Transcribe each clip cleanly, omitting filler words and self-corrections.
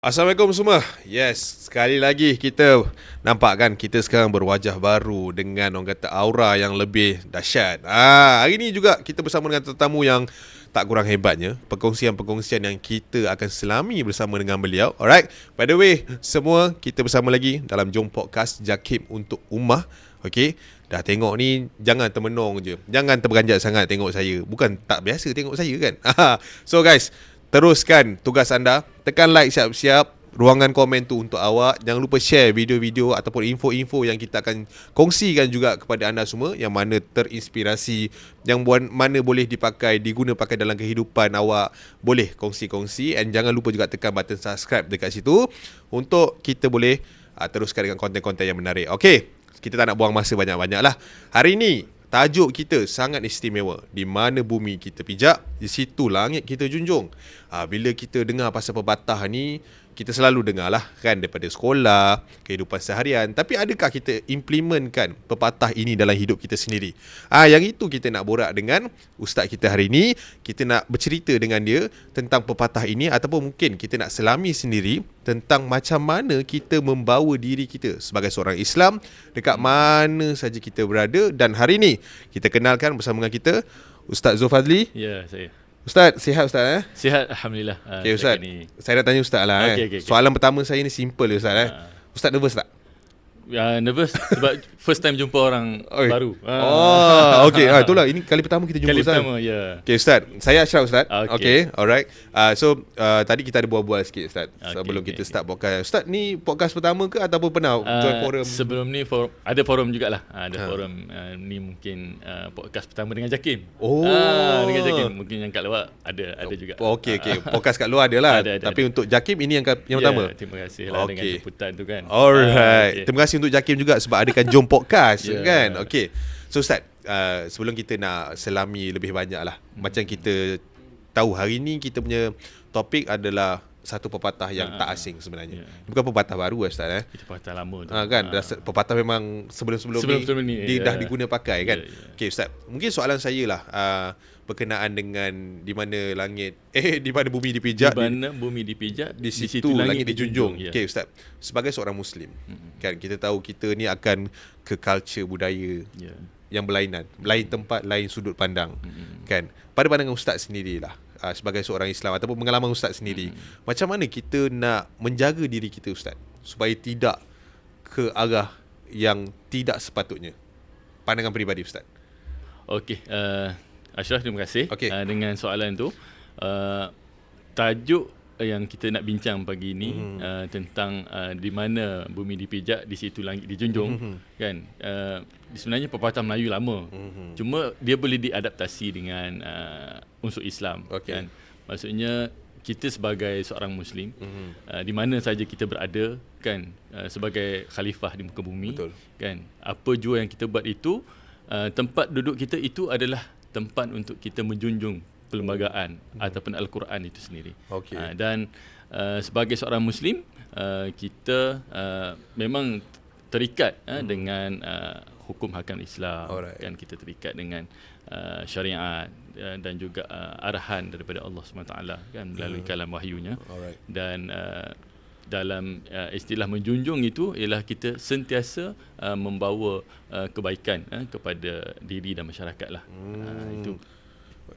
Assalamualaikum semua. Yes, sekali lagi kita nampak kan kita sekarang berwajah baru dengan orang kata aura yang lebih dahsyat. Hari ni juga kita bersama dengan tetamu yang tak kurang hebatnya. Perkongsian-perkongsian yang kita akan selami bersama dengan beliau. Alright. By the way, semua kita bersama lagi dalam Jom Podcast Jakim untuk Ummah. Okay. Dah tengok ni, jangan termenung je. Jangan terberanjat sangat tengok saya. Bukan tak biasa tengok saya kan. So guys, teruskan tugas anda. Tekan like siap-siap. Ruangan komen tu untuk awak. Jangan lupa share video-video ataupun info-info yang kita akan kongsikan juga kepada anda semua, yang mana terinspirasi, yang mana boleh diguna pakai dalam kehidupan awak. Boleh kongsi-kongsi. And jangan lupa juga tekan button subscribe dekat situ untuk kita boleh teruskan dengan konten-konten yang menarik. Okay, kita tak nak buang masa banyak-banyak lah. Hari ni tajuk kita sangat istimewa. Di mana bumi kita pijak, di situ langit kita junjung. Bila kita dengar pasal pepatah ni, kita selalu dengar lah kan daripada sekolah, kehidupan seharian. Tapi adakah kita implementkan pepatah ini dalam hidup kita sendiri? Yang itu kita nak borak dengan ustaz kita hari ini. Kita nak bercerita dengan dia tentang pepatah ini, ataupun mungkin kita nak selami sendiri tentang macam mana kita membawa diri kita sebagai seorang Islam dekat mana saja kita berada. Dan hari ini kita kenalkan bersama dengan kita Ustaz Zulfazli. Ya, saya. Ustaz, sihat Ustaz? Sihat, Alhamdulillah. Okay Ustaz, saya nak tanya Ustaz lah. Okay. Soalan pertama saya ni simple Ustaz. Ustaz nervous tak? Nervous sebab first time jumpa orang baru. Okay. Itulah, ini kali pertama kita jumpa Ustaz. Kali pertama, ya. Okay Ustaz, saya Ashraf Ustaz. Okay, alright. So tadi kita ada bual-bual sikit Ustaz, sebelum kita start podcast. Ustaz ni podcast pertama ke ataupun pernah join forum? Sebelum ni ada forum jugalah. Ada forum ni mungkin podcast pertama dengan Jakim. Dengan Jakim. Mungkin yang kat luar ada juga. Okay. Podcast kat luar ada lah. Tapi untuk Jakim ini yang pertama. Terima kasih lah dengan jemputan tu kan. Alright. Terima kasih untuk Jakim juga sebab adakan Jom Podcast kan. Okay. So Ustaz, sebelum kita nak selami lebih banyak lah, macam kita tahu hari ni kita punya topik adalah satu pepatah yang tak asing sebenarnya. Bukan pepatah baru Ustaz. Itu pepatah lama tu. Kan pepatah memang sebelum ni dah diguna pakai kan. Okay Ustaz, mungkin soalan saya lah berkenaan dengan di mana bumi dipijak, di mana bumi dipijak, di situ langit dijunjung. Okay Ustaz, sebagai seorang Muslim, kan kita tahu kita ni akan ke culture budaya yang berlainan, lain tempat, lain sudut pandang. Kan, pada pandangan Ustaz sendirilah, sebagai seorang Islam ataupun pengalaman Ustaz sendiri, macam mana kita nak menjaga diri kita Ustaz supaya tidak ke arah yang tidak sepatutnya? Pandangan peribadi Ustaz. Okey, Ashraf, terima kasih dengan soalan tu. Tajuk yang kita nak bincang pagi ni tentang di mana bumi dipijak, di situ langit dijunjung. Kan, sebenarnya pepatah Melayu lama. Cuma dia boleh diadaptasi dengan unsur Islam. Kan? Maksudnya kita sebagai seorang Muslim, di mana saja kita berada, kan, sebagai khalifah di muka bumi. Betul. Kan, apa jua yang kita buat itu, tempat duduk kita itu adalah tempat untuk kita menjunjung perlembagaan ataupun Al-Quran itu sendiri. Dan sebagai seorang Muslim, kita memang terikat dengan hukum hakam Islam. Kan, kita terikat dengan syariat dan juga arahan daripada Allah SWT kan, melalui kalam wahyunya. Dan dalam istilah menjunjung itu ialah kita sentiasa membawa kebaikan kepada diri dan masyarakat lah. Itu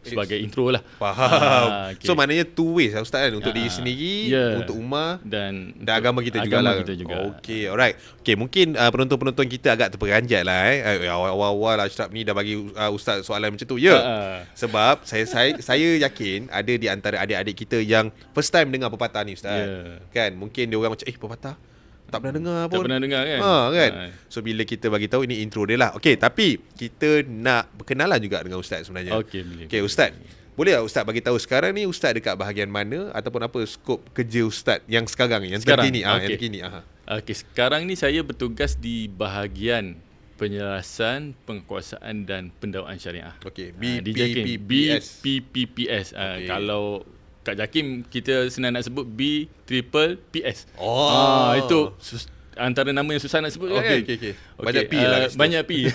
sebagai intro lah. Faham. So maknanya two ways Ustaz kan, untuk diri sendiri, untuk ummah dan agama kita jugalah. Okay, alright. Okay, mungkin penonton-penonton kita agak terperanjat lah. Awal-awal Ashraf ni dah bagi Ustaz soalan macam tu. Sebab saya yakin ada di antara adik-adik kita yang first time dengar pepatah ni Ustaz. Kan, mungkin dia orang macam pepatah tak pernah dengar pun. Tak pernah dengar kan? Kan? So bila kita bagi tahu, ini intro dia lah. Okay, tapi kita nak berkenalan juga dengan Ustaz sebenarnya. Okay Ustaz, boleh tak Ustaz bagi tahu sekarang ni Ustaz dekat bahagian mana ataupun apa skop kerja Ustaz yang sekarang ni, yang terkini? Yang terkini. Okay, sekarang ni saya bertugas di bahagian penyelarasan, penguasaan dan pendakwaan syariah. Okay, BPPS. Kalau kat Jakim kita senang nak sebut B-triple-PS. Itu antara nama yang susah nak sebut kan. Okay. Banyak P lah. Banyak P.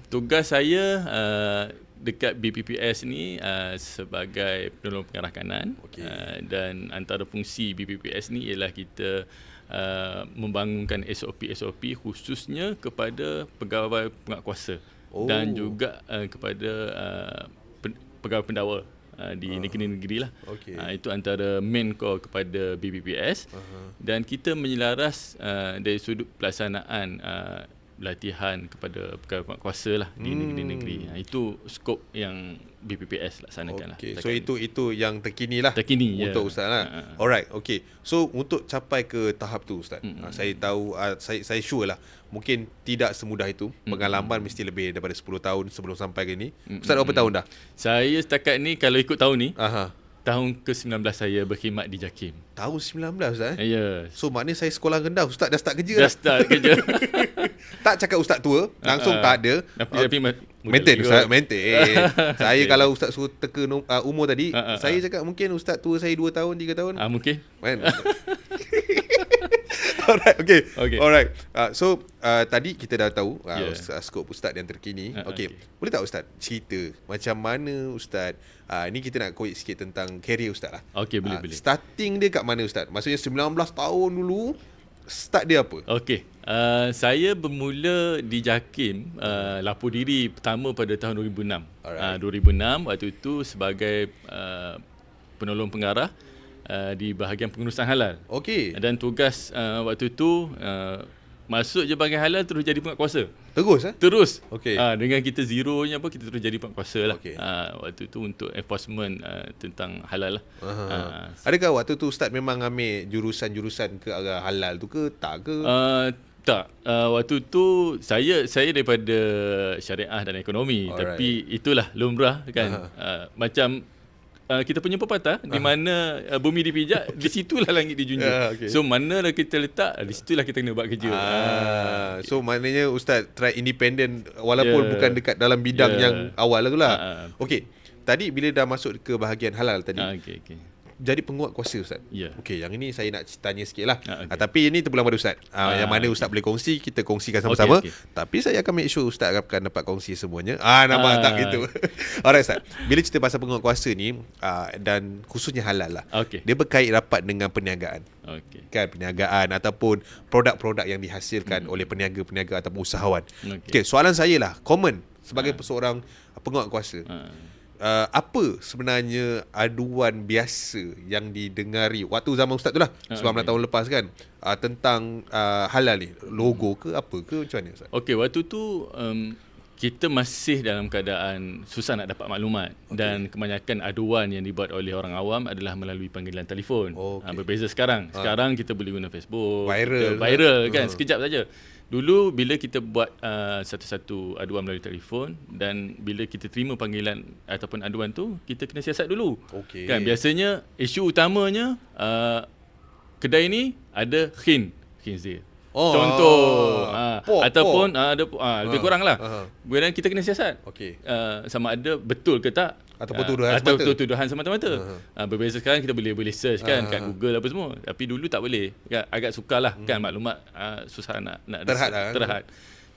Tugas saya dekat BPPS ni sebagai penolong pengarah kanan. Okey. Dan antara fungsi BPPS ni ialah kita membangunkan SOP khususnya kepada pegawai penguatkuasa dan juga kepada pegawai pendakwa di negeri-negeri lah. Okey. Itu antara main core kepada BPPS. Dan kita menyelaras dari sudut pelaksanaan latihan kepada pegawai penguatkuasa lah di negeri-negeri. Itu skop yang BPPS laksanakan lah. Okay. So itu yang terkini lah terkini untuk Ustaz lah. Alright, okay. So untuk capai ke tahap tu Ustaz, saya tahu, saya sure lah mungkin tidak semudah itu. Pengalaman mesti lebih daripada 10 tahun sebelum sampai ke ni. Ustaz berapa tahun dah? Saya setakat ni kalau ikut tahun ni, Aha. tahun ke-19 saya berkhidmat di JAKIM. Tahun 19 Ustaz Ya. So maknanya saya sekolah rendah, Ustaz dah start kerja Dah start kerja. Tak cakap Ustaz tua, langsung tak ada. Tapi Maintain Ustaz, maintain. Saya Okay. kalau Ustaz suruh teka umur tadi, saya cakap mungkin Ustaz tua saya 2 tahun, 3 tahun. Mungkin. Kan? Alright, okay. Okay. Alright. So tadi kita dah tahu skop Ustaz yang terkini. Okay. Boleh tak Ustaz cerita macam mana Ustaz, ni kita nak kongsi sikit tentang career Ustaz lah. Okey, boleh. Starting dia kat mana Ustaz? Maksudnya 19 tahun dulu, start dia apa? Okey. Saya bermula di JAKIM, lapor diri pertama pada tahun 2006. 2006 waktu itu sebagai penolong pengarah di bahagian pengurusan halal. Okey. Dan tugas waktu itu masuk je bahagian halal terus jadi penguatkuasa. Terus Terus. Okey. Dengan kita zeronya apa, kita terus jadi penguatkuasa lah. Okey. Waktu itu untuk enforcement tentang halal lah. Adakah waktu tu Ustaz memang ambil jurusan-jurusan ke arah halal tu ke tak ke? Tak. Waktu tu saya daripada syariah dan ekonomi. Alright. Tapi itulah lumrah kan. Macam kita punya pepatah di mana bumi dipijak, di situlah langit dijunjung. Okay. So manalah kita letak, di situlah kita kena buat kerja. So maknanya Ustaz try independent walaupun bukan dekat dalam bidang yang awal tu lah. Okey. Tadi bila dah masuk ke bahagian halal tadi, Okay. jadi penguat kuasa Ustaz. Ya. Okey, yang ini saya nak tanya sikit lah. Okay. Tapi ini terpulang pada Ustaz. Yang mana Ustaz boleh kongsi, kita kongsikan sama-sama. Okay. Tapi saya akan make sure Ustaz akan dapat kongsi semuanya. Nampak tak gitu. Alright Ustaz. Bila cerita pasal penguat kuasa ni, dan khususnya halal lah. Okay. Dia berkait rapat dengan perniagaan. Okay. Kan, perniagaan ataupun produk-produk yang dihasilkan oleh peniaga-peniaga ataupun usahawan. Okey, soalan saya lah, common sebagai seorang penguat kuasa. Apa sebenarnya aduan biasa yang didengari waktu zaman Ustaz tu lah 19 tahun lepas kan, tentang halal ni, logo ke apa ke, macam mana Ustaz? Okey, waktu tu kita masih dalam keadaan susah nak dapat maklumat. Dan kebanyakan aduan yang dibuat oleh orang awam adalah melalui panggilan telefon. Berbeza sekarang. Sekarang kita boleh guna Facebook, viral kan, sekejap saja. Dulu bila kita buat satu-satu aduan melalui telefon, dan bila kita terima panggilan ataupun aduan tu, kita kena siasat dulu. Kan, biasanya isu utamanya kedai ni ada khinzir. Contoh ataupun ada lebih kurang lah. Kemudian kita kena siasat. Sama ada betul ke tak, ataupun tuduhan semata-mata. Berbeza sekarang kita boleh search kan kat Google apa semua. Tapi dulu tak boleh. Agak sukarlah kan, maklumat susah nak terhad.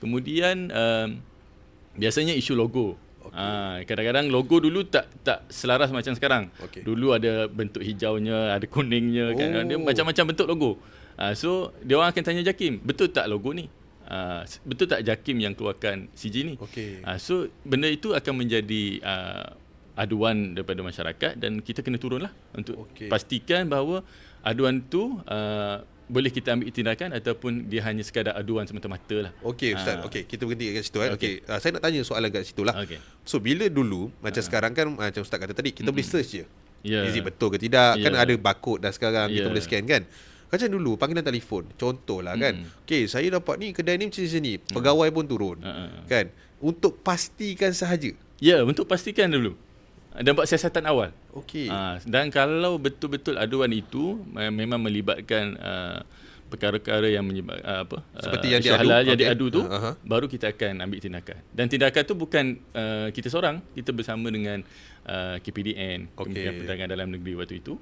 Kemudian biasanya isu logo. Kadang-kadang logo dulu tak selaras macam sekarang. Dulu ada bentuk hijaunya, ada kuningnya kan. Dia macam-macam bentuk logo. So dia orang akan tanya JAKIM, betul tak logo ni? Betul tak JAKIM yang keluarkan CG ni? So benda itu akan menjadi aduan daripada masyarakat, dan kita kena turunlah untuk pastikan bahawa aduan tu boleh kita ambil tindakan ataupun dia hanya sekadar aduan semata-mata lah. Okey Ustaz, kita berhenti kat situ kan. Saya nak tanya soalan kat situ lah. So bila dulu macam sekarang kan, macam Ustaz kata tadi, kita boleh search je. Is it betul ke tidak? Kan ada barcode dah sekarang, kita boleh scan kan. Macam dulu panggilan telefon, contohlah kan. Okey, saya dapat ni kedai ni macam ni, pegawai pun turun. Kan? Untuk pastikan sahaja. Ya, untuk pastikan dulu. Dan buat siasatan awal. Okey. Dan kalau betul-betul aduan itu memang melibatkan perkara-perkara yang menyebab Seperti yang isu diadu, halal yang okey. diadu tu, Aha. baru kita akan ambil tindakan. Dan tindakan tu bukan kita seorang, kita bersama dengan KPDN, Kementerian Perdagangan Dalam Negeri waktu itu,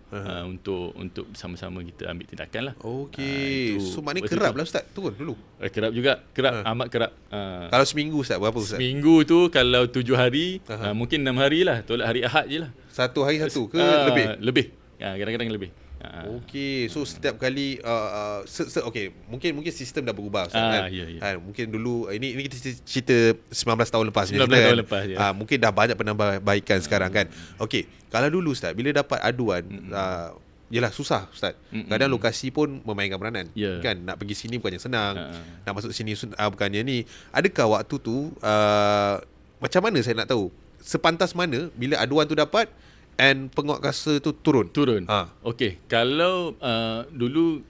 untuk bersama-sama kita ambil tindakan lah. Okey. Itu So maknanya waktu kerap tu. lah Ustaz turun dulu. Kerap juga, amat kerap. Kalau seminggu Ustaz berapa Ustaz? Seminggu tu kalau 7 hari, Aha. mungkin 6 hari lah. Tolak hari Ahad je lah. Satu hari satu ke lebih? Lebih. Kadang-kadang lebih. Okey, so setiap kali okey, mungkin sistem dah berubah Ustaz kan. Ya. Mungkin dulu ini kita cerita 19 tahun lepas 19 tahun lepas, ya. Mungkin dah banyak penambahbaikan sekarang kan. Okey, kalau dulu Ustaz bila dapat aduan yelah susah Ustaz. Kadang lokasi pun memainkan peranan. Ya. Kan nak pergi sini bukannya senang. Nak masuk sini bukannya ni. Adakah waktu tu macam mana saya nak tahu? Sepantas mana bila aduan tu dapat and penguatkuasa tu turun? Okey, kalau dulu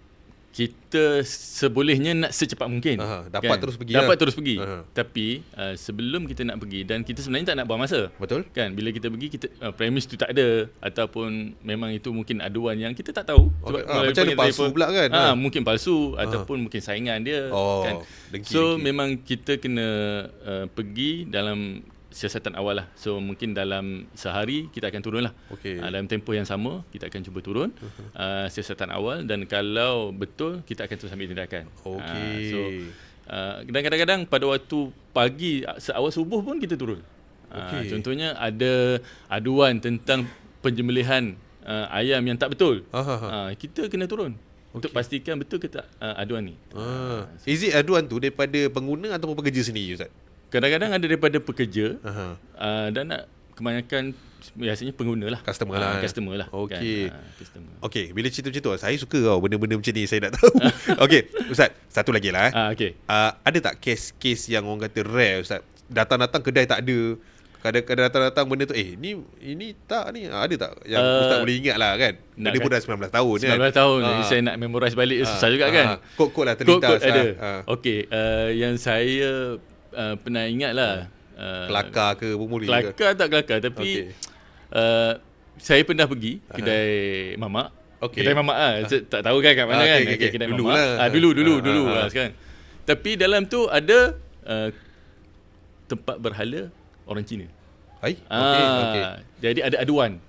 kita sebolehnya nak secepat mungkin. Dapat terus pergi Dapat lah. terus pergi. Tapi sebelum kita nak pergi, dan kita sebenarnya tak nak buang masa. Betul? Kan bila kita pergi, kita premis tu tak ada, ataupun memang itu mungkin aduan yang kita tak tahu. Okay. Sebab Macam mana palsu pula kan? Mungkin palsu ataupun mungkin saingan dia kan. Dengki. Memang kita kena pergi dalam siasatan awal lah. So mungkin dalam sehari kita akan turun lah. Dalam tempoh yang sama kita akan cuba turun siasatan awal, dan kalau betul kita akan terus ambil tindakan. Dan kadang-kadang pada waktu pagi seawal subuh pun kita turun. Contohnya ada aduan tentang penyembelihan ayam yang tak betul. Kita kena turun untuk pastikan betul ke tak aduan ni. Is it aduan tu daripada pengguna ataupun pekerja sendiri Ustaz? Kadang-kadang ada daripada pekerja dan kebanyakan biasanya pengguna lah. Customer lah. Customer lah. Okey. Kan? Customer. Okey, bila cerita macam tu saya suka benda-benda macam ni, saya nak tahu. Okey, Ustaz, satu lagi lah. Okey. Ada tak kes-kes yang orang kata rare Ustaz? Datang-datang kedai tak ada. Kadang-kadang datang-datang benda tu, ini tak ni. Ada tak yang Ustaz boleh ingat lah kan? Benda pun dah 19 tahun 19 kan? tahun. Jadi saya nak memorize balik susah juga kan? Kod-kod lah terlintas. Kod ada. Okey, yang saya pernah ingat lah. Kelakar ke pemuli ke? Kelakar tak kelakar, tapi saya pernah pergi kedai mamak. Kedai mamak lah. Tak tahu kan kat mana kan? Kedai dulu mamak. lah. Dulu lah sekarang. Tapi dalam tu ada tempat berhala orang Cina. Okey. Jadi ada aduan.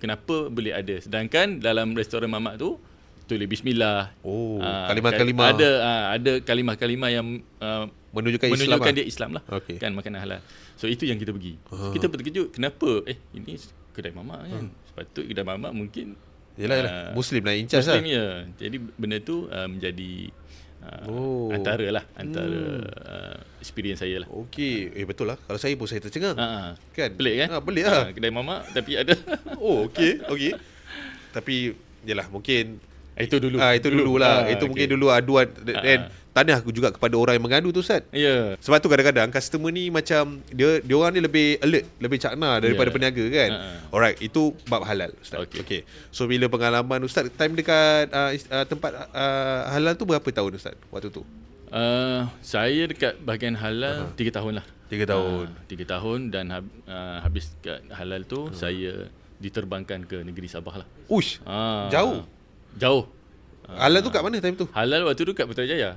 Kenapa boleh ada? Sedangkan dalam restoran mamak tu tulis bismillah. Kalimah-kalimah. Ada kalimah-kalimah yang menunjukkan dia Islam lah. Kan makanan halal. So itu yang kita pergi. Kita terkejut, kenapa ini kedai mamak kan? Sepatut kedai mamak mungkin Yelah. Muslim lah, in charge Muslim lah. ya. Jadi benda tu menjadi antara experience saya lah. Okey. Betul lah. Kalau saya pun saya tercengang. Kan? Pelik kan? Pelik lah. Kedai mamak tapi ada. Okey. Tapi yelah mungkin itu dulu. Itu dulu lah. Itu mungkin dulu aduan dan tanya aku juga kepada orang yang mengadu tu Ustaz. Ya. Sebab tu kadang-kadang customer ni macam dia orang ni lebih alert, lebih cakna daripada peniaga kan. Alright, itu bab halal Ustaz. Okey. So bila pengalaman Ustaz time dekat tempat halal tu berapa tahun Ustaz waktu tu? Saya dekat bahagian halal 3 tahun lah. 3 tahun. 3 tahun dan habis kat halal tu saya diterbangkan ke negeri Sabah lah. Uish. Jauh. Halal tu kat mana time tu? Halal waktu tu kat Putrajaya.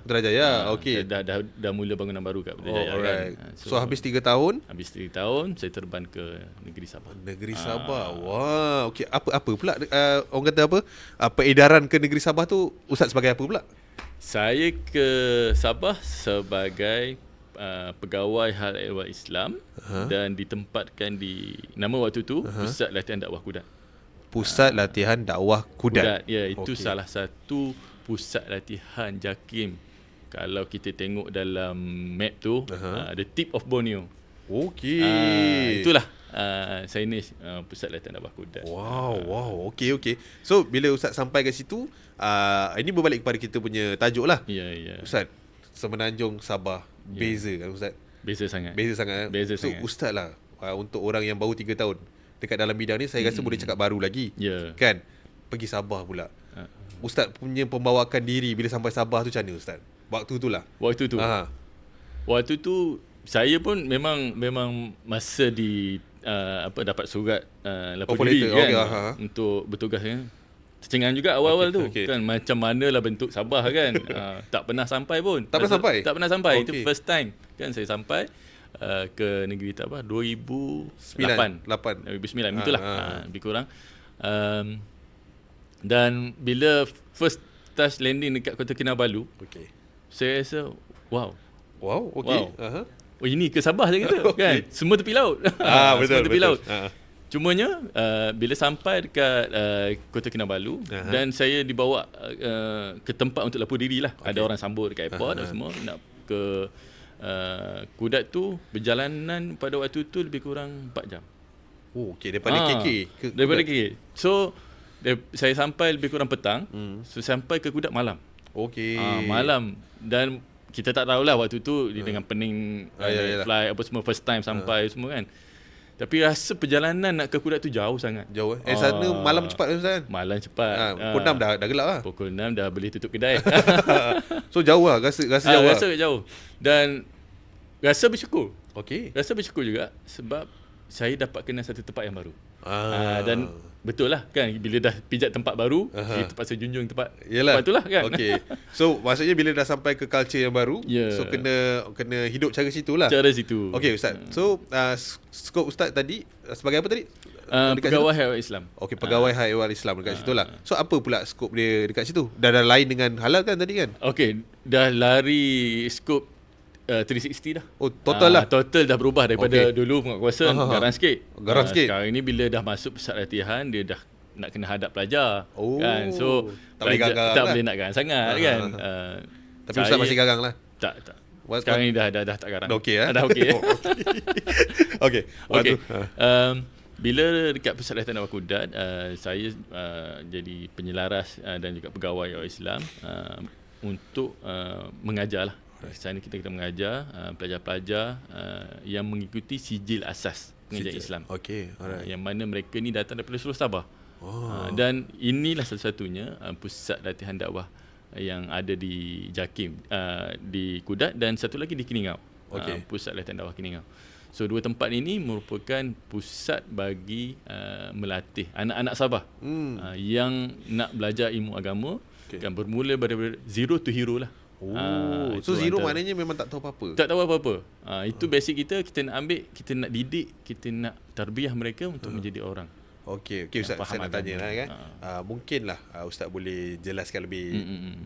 Okey. Dah mula bangunan baru kat Putrajaya alright. kan. So habis 3 tahun? Habis 3 tahun saya terbang ke negeri Sabah. Negeri Sabah. Wah, okey. Apa pula orang kata apa? Peredaran ke negeri Sabah tu Ustaz sebagai apa pula? Saya ke Sabah sebagai pegawai hal ehwal Islam dan ditempatkan di nama waktu tu Pusat Latihan Dakwah Kudat. Pusat Latihan Dakwah Kudat. Ya, itu salah satu pusat latihan JAKIM. Kalau kita tengok dalam map tu, the tip of Borneo. Okey. Itulah signage Pusat Latihan Dakwah Kudat. Wow. Okey. So bila Ustaz sampai ke situ, ini berbalik kepada kita punya tajuk lah. Ya. Ustaz, Semenanjung Sabah beza kan Ustaz? Beza sangat. So Ustaz lah, untuk orang yang baru 3 tahun dekat dalam bidang ni, saya rasa boleh cakap baru lagi. Kan? Pergi Sabah pula. Ustaz punya pembawakan diri bila sampai Sabah tu macam mana Ustaz? Waktu tu lah. Waktu tu saya pun memang masa dapat surat lapor diri kan, untuk bertugas kan. tercengang juga awal-awal tu. Okey. Kan macam manalah bentuk Sabah kan. Tak pernah sampai pun. Tak pernah sampai? Tak pernah sampai. Itu Okey. first time kan saya sampai ke negeri tak apa 2008. 2009 itulah. Lebih kurang. Dan bila first touch landing dekat Kota Kinabalu, Okey. saya rasa wow. Wow, okey. Wow. Oh ini ke Sabah je kata kan. Semua tepi laut. Betul. Semua tepi betul. laut. Cumanya bila sampai dekat Kota Kinabalu dan saya dibawa ke tempat untuk lapor diri lah. Ada orang sambut dekat airport dan semua nak ke Kudat tu berjalanan pada waktu tu lebih kurang 4 jam. Oh, okey, daripada KK ke daripada KK. So saya sampai lebih kurang petang. So sampai ke Kudat malam. Okey. Malam dan kita tak tahulah waktu tu dengan pening fly apa semua first time sampai semua kan. Tapi rasa perjalanan nak ke Kudat tu jauh sangat. Jauh. Sana malam cepat ke Ustaz? Malam cepat. Pukul 6 dah gelap lah. Pukul 6 dah boleh tutup kedai. So jauh lah, rasa jauh lah. Rasa jauh. Dan rasa bersyukur. Okey. Rasa bersyukur juga sebab saya dapat kenal satu tempat yang baru. Dan betul lah kan, bila dah pijak tempat baru, kita terpaksa junjung tempat tu lah kan. Okey. So maksudnya bila dah sampai ke culture yang baru, so kena hidup cara situ lah. Cara situ. Okey Ustaz. So skop Ustaz tadi sebagai apa tadi? Pegawai Haiwan Islam. Okey, pegawai Haiwan Islam dekat situ lah. So apa pula skop dia dekat situ? Dah lain dengan halal kan tadi kan? Okey, dah lari skop 360 dah. Oh, total lah. Total dah berubah daripada dulu penguatkuasa garang sikit. Garang sikit. Sekarang ni bila dah masuk pusat latihan, dia dah nak kena hadap pelajar. Kan. So tak boleh garang tak lah. boleh nak garang sangat kan. Tapi Ustaz masih garang lah. Tak. Sekarang ni dah tak garang. Dah okey Dah okey. Okey. Okey. Bila dekat pusat latihan dakwah Kudat, saya jadi penyelaras dan juga pegawai Haiwan Islam untuk mengajar lah. Di sana kita mengajar pelajar-pelajar yang mengikuti sijil asas pengajian Islam. Okey, alright. Yang mana mereka ni datang daripada seluruh Sabah. Dan inilah satu-satunya pusat latihan dakwah yang ada di Jakim, di Kudat dan satu lagi di Kiningau. Pusat latihan dakwah Kiningau. So dua tempat ini merupakan pusat bagi melatih anak-anak Sabah yang nak belajar ilmu agama, kan bermula daripada zero to hero lah. So zero maknanya memang tak tahu apa-apa. Tak tahu apa-apa. Itu basic kita nak ambil, kita nak didik, kita nak tarbiyah mereka untuk menjadi orang. Okey Ustaz, saya nak tanya lah kan. Mungkinlah Ustaz boleh jelaskan lebih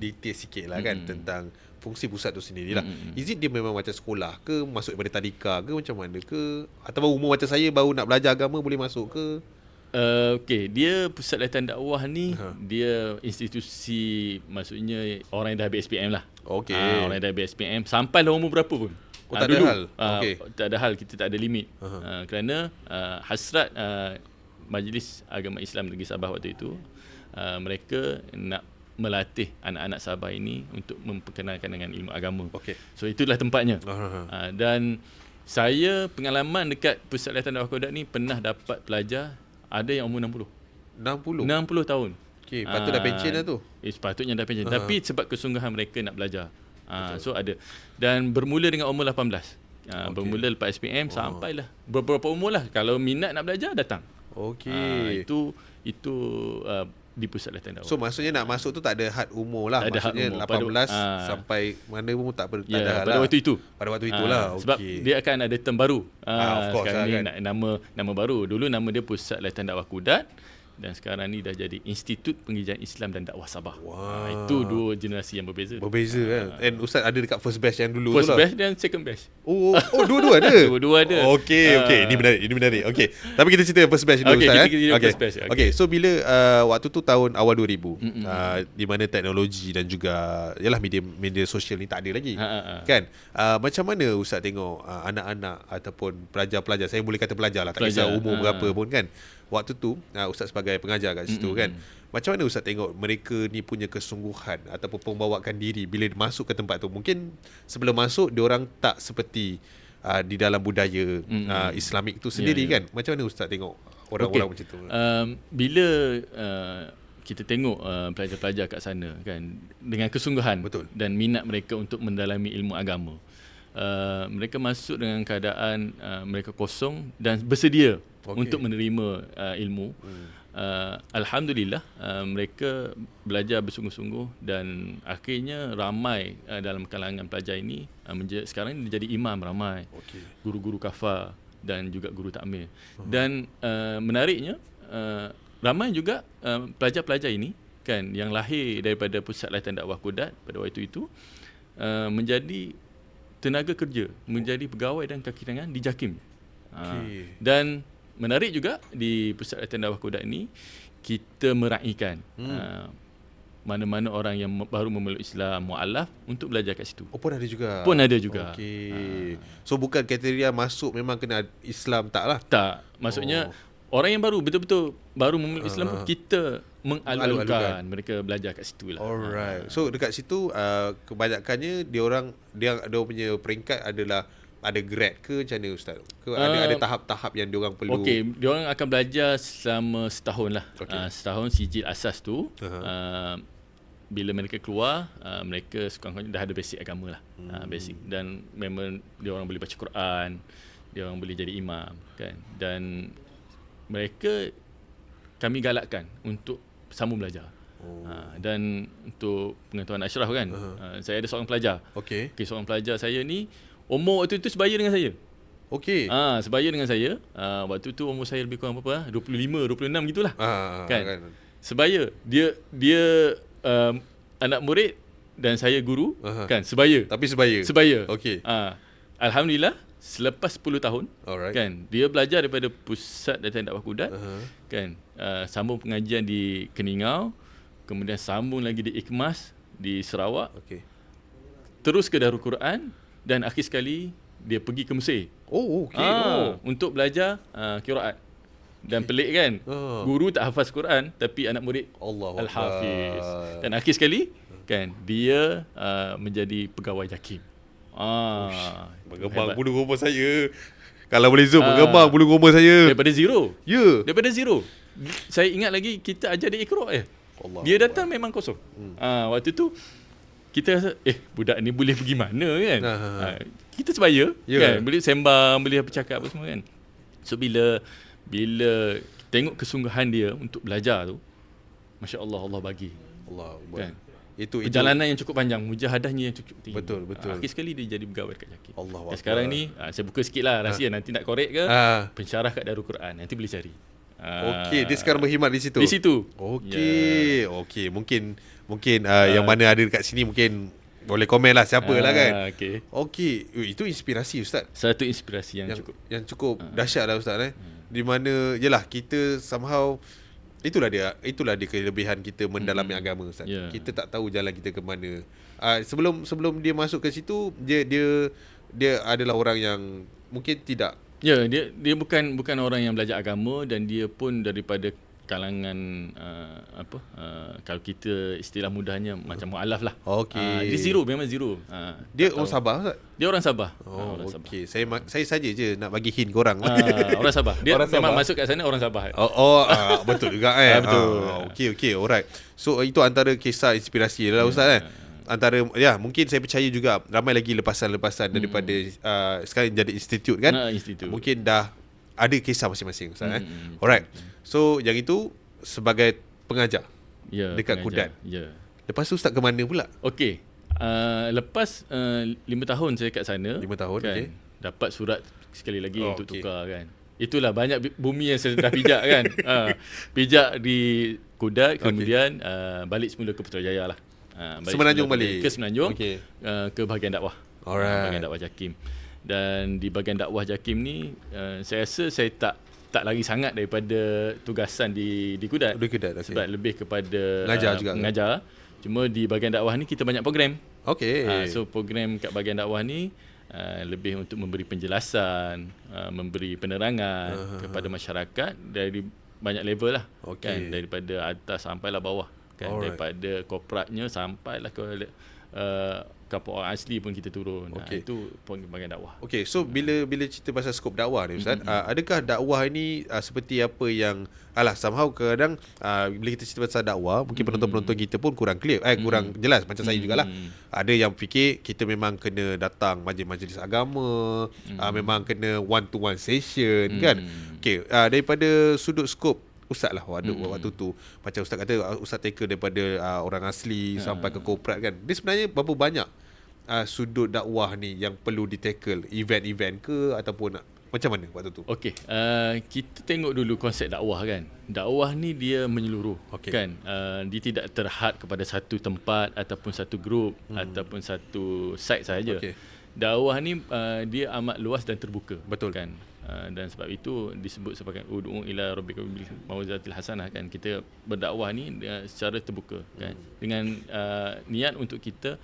detail sikit lah kan tentang fungsi pusat tu sendiri lah. Is it dia memang macam sekolah ke, masuk daripada tadika ke, macam mana ke, atau umur macam saya baru nak belajar agama boleh masuk ke? Okey, dia pusat latihan dakwah ni dia institusi, maksudnya orang yang dah habis SPM lah. Okey. Orang yang dah habis SPM sampai lah umur berapa pun. Tak ada hal. Okey. Tak ada hal, kita tak ada limit. Kerana hasrat Majlis Agama Islam Negeri Sabah waktu itu, mereka nak melatih anak-anak Sabah ini untuk memperkenalkan dengan ilmu agama. So itulah tempatnya. Dan saya pengalaman dekat pusat latihan dakwah Kudat ni pernah dapat pelajar ada yang umur 60 tahun. Okey, patut dah pencen dah tu. Sepatutnya dah pencen. Tapi sebab kesungguhan mereka nak belajar. So ada. Dan bermula dengan umur 18. Bermula lepas SPM sampailah beberapa umur lah. Kalau minat nak belajar, datang. Okey. Itu di pusat latihan dakwah. So maksudnya nak masuk tu tak ada had umur lah. Tak ada maksudnya had umur. 18 sampai mana pun tak ada hal pada lah. waktu itu. Pada waktu itulah. Sebab dia akan ada term baru. Of course sekarang lah, ni nama baru. Dulu nama dia Pusat Latihan Dakwah Kudat. Dan sekarang ni dah jadi Institut Pengajian Islam dan Dakwah Sabah. Itu dua generasi yang berbeza. Berbeza kan. And Ustaz ada dekat first batch yang dulu first tu lah. batch dan second batch. Oh, dua-dua ada. Dua-dua ada. Okey. Ini menarik. Okey. Tapi kita cerita first batch dulu Ustaz. Kita first batch. Okey. So bila waktu tu tahun awal 2000, di mana teknologi dan juga yalah media sosial ni tak ada lagi. Kan? Macam mana Ustaz tengok anak-anak ataupun pelajar-pelajar, saya boleh kata pelajar lah, tak kisah umur berapa pun kan. Waktu tu Ustaz sebagai pengajar kat situ kan, macam mana Ustaz tengok mereka ni punya kesungguhan ataupun pembawaan diri bila masuk ke tempat tu? Mungkin sebelum masuk diorang tak seperti di dalam budaya Islamik tu sendiri kan. Macam mana Ustaz tengok orang-orang macam tu? Bila kita tengok pelajar-pelajar kat sana kan dengan kesungguhan dan minat mereka untuk mendalami ilmu agama, mereka masuk dengan keadaan mereka kosong dan bersedia untuk menerima ilmu. Alhamdulillah mereka belajar bersungguh-sungguh dan akhirnya ramai dalam kalangan pelajar ini sekarang ini jadi imam ramai. Guru-guru kafar dan juga guru takmir. Dan menariknya ramai juga pelajar-pelajar ini kan yang lahir daripada Pusat Latihan Dakwah Kudat pada waktu itu menjadi tenaga kerja, menjadi pegawai dan kaki tangan di JAKIM. Dan menarik juga di Pusat Latihan Dakwah Kudat ini kita meraihkan mana-mana orang yang baru memeluk Islam mualaf untuk belajar kat situ. Pun ada juga. Pun ada juga. So bukan kriteria masuk memang kena Islam tak lah. Tak. Maksudnya orang yang baru betul-betul baru memeluk Islam pun kita mengalu-alukan mereka belajar kat situ lah. Alright. So dekat situ kebanyakannya dia punya peringkat adalah ada grade ke macam mana ustaz? Ke ada tahap-tahap yang diorang perlu? Okey, diorang akan belajar selama setahun lah. Setahun sijil asas tu. Bila mereka keluar, mereka sekurang-kurangnya dah ada basic agama lah. Basic. Dan memang diorang boleh baca Quran, diorang boleh jadi imam kan. Dan mereka kami galakkan untuk sambung belajar. Dan untuk pengetahuan Ashraf kan, saya ada seorang pelajar. Okey, seorang pelajar saya ni umur waktu itu sebaya dengan saya. Sebaya dengan saya. Waktu tu umur saya lebih kurang berapa? 25, 26 gitulah. Kan? Sebaya. Dia anak murid dan saya guru kan, sebaya. Tapi sebaya. Sebaya. Okey. Alhamdulillah selepas 10 tahun kan, dia belajar daripada Pusat Latihan Dakwah Kudat kan, sambung pengajian di Keningau, kemudian sambung lagi di Ikmas di Sarawak. Terus ke Darul Quran dan akhir sekali dia pergi ke Mesir. Untuk belajar qiraat. Dan pelik kan? Guru tak hafaz Quran tapi anak murid Al-Hafiz. Dan akhir sekali kan dia menjadi pegawai JAKIM. Mengembang bulu roma saya. Kalau boleh zoom, mengembang bulu roma saya. Daripada zero. Daripada zero. Saya ingat lagi kita ajar dia Iqra dia datang memang kosong. Waktu tu kita rasa budak ni boleh pergi mana kan. Kita sebaya kan, boleh sembang, boleh bercakap apa semua kan. So bila tengok kesungguhan dia untuk belajar tu, masya-Allah, Allah bagi. Kan? Itu perjalanan yang cukup panjang, mujahadahnya yang cukup tinggi. Betul. Akhir sekali dia jadi pegawai dekat JAKIM. Allah. Sekarang ni saya buka sikit lah rahsia, nanti nak korek ke pensyarah kat Darul Quran, nanti boleh cari. Dia sekarang berkhidmat di situ. Di situ. Okey, mungkin yang mana ada dekat sini mungkin boleh komen lah siapa lah kan. Okey, itu inspirasi ustaz. Satu inspirasi yang cukup dahsyat lah ustaz Di mana yalah kita somehow itulah dia kelebihan kita mendalami agama ustaz. Kita tak tahu jalan kita ke mana. Sebelum dia masuk ke situ, dia adalah orang yang mungkin tidak. Dia bukan orang yang belajar agama dan dia pun daripada kalangan kalau kita istilah mudahnya macam mualaf lah. Dia zero, memang zero. Dia orang Sabah Ustaz? Dia orang Sabah. Okey. Saya saja je nak bagi hint korang. Orang Sabah. Dia orang memang Sabah. Masuk kat sana orang Sabah. Betul juga Betul. Okey, alright. So itu antara kisah inspirasi lah Ustaz antara mungkin saya percaya juga ramai lagi lepasan-lepasan daripada sekarang jadi institut kan. Mungkin dah ada kisah masing-masing Ustaz Alright. So yang itu sebagai pengajar dekat Kudat. Lepas tu Ustaz ke mana pula? Okey. Lepas 5 tahun saya kat sana. 5 tahun kan, dapat surat sekali lagi untuk tukar kan. Itulah banyak bumi yang saya dah pijak kan. Pijak di Kudat, kemudian balik semula ke Putrajaya lah. Semenanjung balik ke Semenanjung, ke bahagian dakwah. Bahagian dakwah JAKIM. Dan di bahagian dakwah JAKIM ni saya rasa saya tak lagi sangat daripada tugasan di Kudat. Sebab lebih kepada mengajar. Cuma di bahagian dakwah ni kita banyak program. So program kat bahagian dakwah ni lebih untuk memberi penjelasan, memberi penerangan kepada masyarakat dari banyak level lah. Kan, daripada atas sampailah bawah kan. Daripada korporatnya sampailah ke kampung orang asli pun kita turun. Okey. Itu bahagian dakwah. Okey, so bila cerita pasal skop dakwah ni Ustaz, adakah dakwah ini seperti apa yang somehow kadang bila kita cerita pasal dakwah, mungkin penonton-penonton kita pun kurang clear, kurang jelas macam saya jugalah. Ada yang fikir kita memang kena datang majlis-majlis agama, memang kena one to one session kan. Okey, daripada sudut skop Ustaz lah waktu tu, macam Ustaz kata Ustaz tackle daripada orang asli sampai ke korporat kan. Dia sebenarnya berapa banyak sudut dakwah ni yang perlu ditackle, event-event ke ataupun macam mana waktu tu? Okey, kita tengok dulu konsep dakwah kan. Dakwah ni dia menyeluruh, kan. Dia tidak terhad kepada satu tempat ataupun satu grup ataupun satu site sahaja. Dakwah ni dia amat luas dan terbuka. Betul kan. Dan sebab itu disebut sebagai ud'u ila rabbika bil mau'izatil hasanah kan. Kita berdakwah ni secara terbuka kan. Dengan niat untuk kita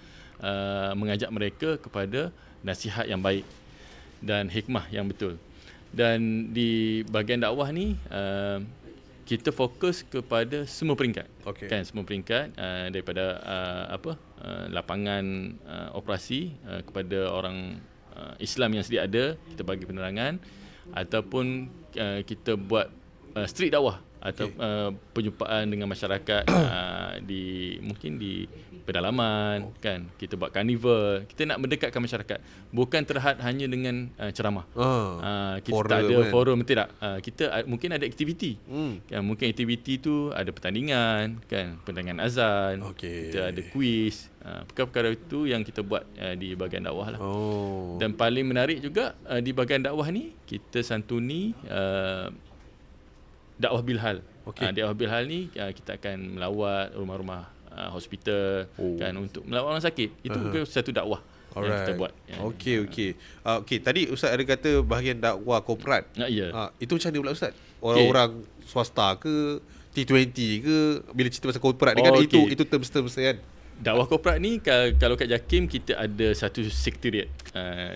mengajak mereka kepada nasihat yang baik dan hikmah yang betul. Dan di bahagian dakwah ni kita fokus kepada semua peringkat. Kan, semua peringkat daripada lapangan operasi kepada orang Islam yang sedia ada, kita bagi penerangan, ataupun kita buat street dakwah atau perjumpaan dengan masyarakat mungkin di pedalaman kan. Kita buat karnival, kita nak mendekatkan masyarakat, bukan terhad hanya dengan ceramah. Kita tak ada forum, tidak. Kita mungkin ada aktiviti. Kan, mungkin aktiviti tu ada pertandingan kan, pertandingan azan, kita ada kuis. Perkara-perkara itu yang kita buat di bahagian dakwah lah. Dan paling menarik juga di bahagian dakwah ni kita santuni dakwah bilhal. Dakwah bilhal ni kita akan melawat rumah-rumah hospital kan, untuk melawat orang sakit. Itu juga satu dakwah yang kita buat. Okey, tadi Ustaz ada kata bahagian dakwah korporat. Itu macam mana pula Ustaz? Orang swasta ke, T20 ke, bila cerita pasal korporat ni kan itu terms-terms kan. Dakwah korporat ni kalau kat JAKIM kita ada satu sekretariat.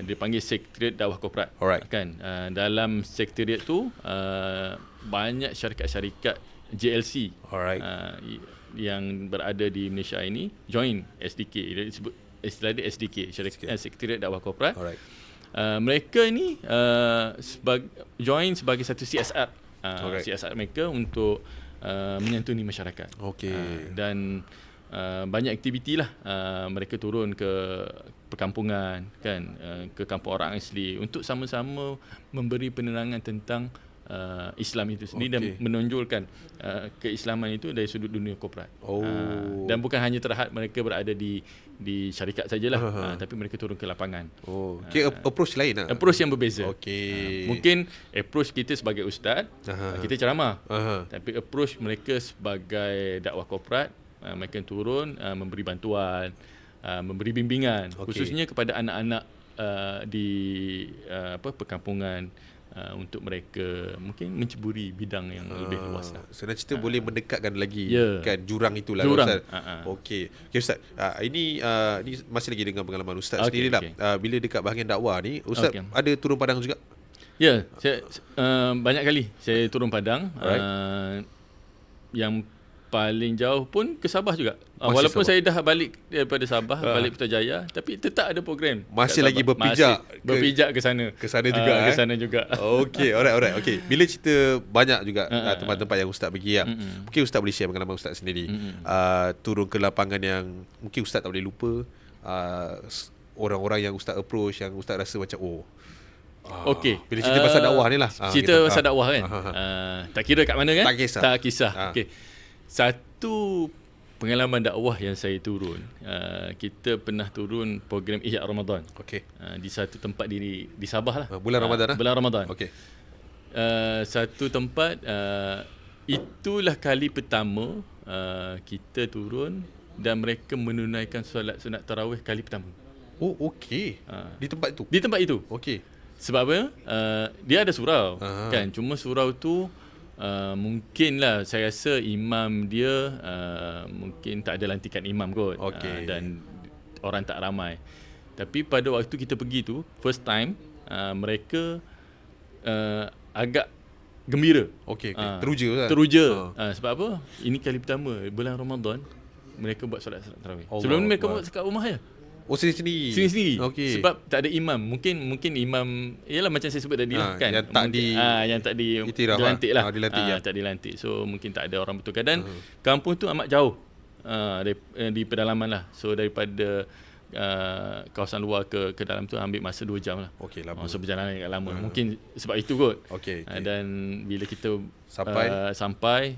Dia panggil sekretariat dakwah korporat. Kan. Dalam sekretariat tu banyak syarikat-syarikat JLC yang berada di Malaysia ini join SDK. Dia disebut istilah dia SDK, sekretariat dakwah korporat. Mereka ni join sebagai satu CSR. CSR mereka untuk menyantuni masyarakat. Dan banyak aktiviti lah. Mereka turun ke perkampungan kan, ke kampung orang asli untuk sama-sama memberi penerangan tentang Islam itu sendiri dan menonjolkan keislaman itu dari sudut dunia korporat. Dan bukan hanya terhad mereka berada di syarikat sajalah, tapi mereka turun ke lapangan. Approach lain lah. Approach yang berbeza. Mungkin approach kita sebagai ustaz, kita ceramah. Tapi approach mereka sebagai dakwah korporat, mereka turun memberi bantuan, memberi bimbingan, khususnya kepada anak-anak di perkampungan, untuk mereka mungkin menceburi bidang yang lebih luas lah. Senang cerita boleh mendekatkan lagi kan jurang itulah Ustaz. Okey Ustaz, ini masih lagi dengan pengalaman Ustaz sendiri lah. Bila dekat bahagian dakwah ni Ustaz ada turun padang juga? Ya, saya banyak kali saya turun padang. Yang paling jauh pun ke Sabah juga. Walaupun Sabah. Saya dah balik daripada Sabah, balik Putrajaya, tapi tetap ada program. Masih lagi berpijak. Berpijak ke sana. Ke sana juga. Ke sana juga. Okey, alright. Okey. Bila cerita banyak juga tempat-tempat yang Ustaz pergi lah. Mungkin Ustaz boleh share pengalaman Ustaz sendiri. Turun ke lapangan yang mungkin Ustaz tak boleh lupa. Orang-orang yang Ustaz approach, yang Ustaz rasa macam bila cerita pasal dakwah ni lah. Cerita pasal dakwah kan. Tak kira kat mana kan? Tak kisah. Okey. Satu pengalaman dakwah yang saya turun, kita pernah turun program Ihya Ramadan. Di satu tempat di Sabah lah. Bulan Ramadan Bulan Ramadan. Satu tempat, itulah kali pertama kita turun dan mereka menunaikan solat sunat tarawih kali pertama. Di tempat itu? Di tempat itu. Sebab apa? Dia ada surau kan. Cuma surau tu mungkinlah saya rasa imam dia mungkin tak ada lantikan imam kot. Dan orang tak ramai. Tapi pada waktu kita pergi tu first time, mereka agak gembira. Teruja. Sebab apa? Ini kali pertama bulan Ramadan mereka buat solat tarawih. Sebelum ni mereka buat dekat rumah je. Oh, sendiri-sendiri. Sendiri-sendiri. Okey. Sebab tak ada imam. Mungkin imam ialah macam saya sebut tadi lah kan. Yang tak yang tak di itiraf dilantik lah. dilantik, ya. Tak dilantik. So mungkin tak ada orang betulkan dan kampung tu amat jauh. Di pedalaman lah. So daripada kawasan luar ke dalam tu ambil masa 2 jam lah. Okey, lama. So perjalanan agak lama. Mungkin sebab itu kot. Okey. Dan bila kita Sampai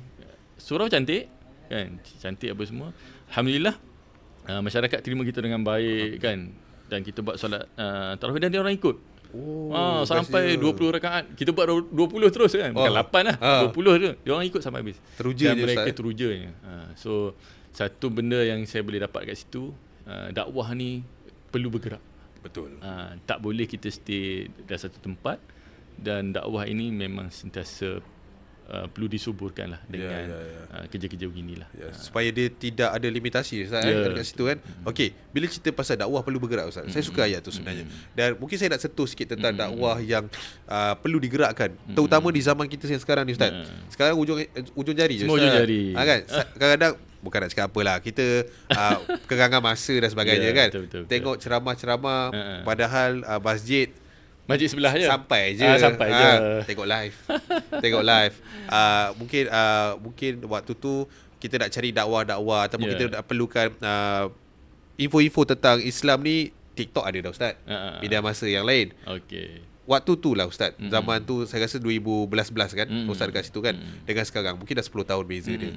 surau cantik kan, cantik apa semua. Alhamdulillah masyarakat terima kita dengan baik kan, dan kita buat solat tarawih dan dia orang ikut. Sampai 20 rakaat. Kita buat 20 terus kan. Bukan 8 lah. 20 tu. Dia orang ikut sampai habis. Teruja dan je, mereka Ustaz. terujanya. So satu benda yang saya boleh dapat kat situ, dakwah ni perlu bergerak. Betul. Tak boleh kita stay dalam satu tempat, dan dakwah ini memang sentiasa perlu disuburkan lah dengan kerja-kerja beginilah. Supaya dia tidak ada limitasi, Ustaz, kat situ kan. Okey, bila cerita pasal dakwah perlu bergerak, Ustaz. Saya suka ayat tu sebenarnya. Dan mungkin saya nak sentuh sikit tentang dakwah yang perlu digerakkan, terutama di zaman kita yang sekarang ni, Ustaz. Sekarang ujung jari je, Semua Ustaz. ujung jari. Kan? Kadang-kadang bukan nak cakap apalah, kita kegangan masa dan sebagainya kan. Betul. Tengok ceramah-ceramah padahal masjid sebelah je. Sampai je. Tengok live. Mungkin waktu tu kita nak cari dakwah-dakwah ataupun kita nak perlukan info-info tentang Islam ni, TikTok ada dah, Ustaz. Media masa yang lain. Okey. Waktu tu lah, Ustaz. Zaman tu saya rasa 2011 kan. Ustaz kat situ kan. Dengan sekarang mungkin dah 10 tahun beza dia.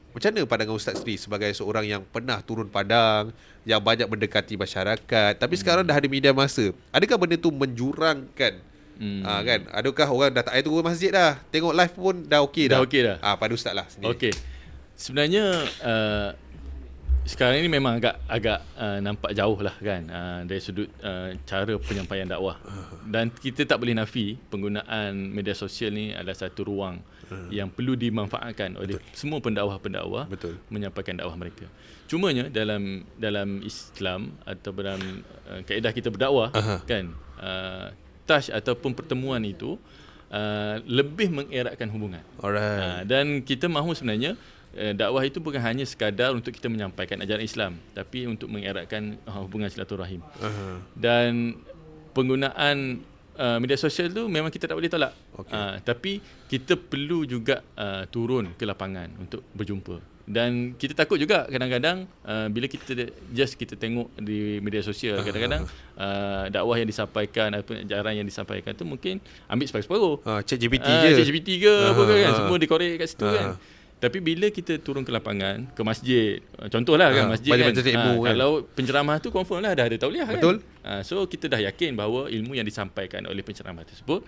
Macam mana pandangan Ustaz sendiri sebagai seorang yang pernah turun padang, yang banyak mendekati masyarakat, tapi sekarang dah ada media masa. Adakah benda tu menjurangkan? Kan? Adakah orang dah tak payah turun masjid dah, tengok live pun dah okey dah? Dah okey dah. Pada Ustaz lah sendiri. Okey. Sebenarnya sekarang ini memang agak nampak jauh lah kan, dari sudut cara penyampaian dakwah. Dan kita tak boleh nafi penggunaan media sosial ni adalah satu ruang yang perlu dimanfaatkan oleh semua pendakwah-pendakwah menyampaikan dakwah mereka. Cumanya dalam Islam atau dalam kaedah kita berdakwah kan, touch ataupun pertemuan itu lebih mengeratkan hubungan. Dan kita mahu sebenarnya dakwah itu bukan hanya sekadar untuk kita menyampaikan ajaran Islam, tapi untuk mengeratkan hubungan silaturahim. Dan penggunaan media sosial tu memang kita tak boleh tolak. Tapi kita perlu juga turun ke lapangan untuk berjumpa. Dan kita takut juga kadang-kadang bila kita tengok di media sosial, kadang-kadang dakwah yang disampaikan ataupun ajaran yang disampaikan tu mungkin ambil separuh-separuh. ChatGPT je. ChatGPT ke apa kan, semua dikorek kat situ kan. Tapi bila kita turun ke lapangan, ke masjid, contohlah kan masjid kan, kalau penceramah tu confirm lah dah ada tauliah kan. Betul. So kita dah yakin bahawa ilmu yang disampaikan oleh penceramah tersebut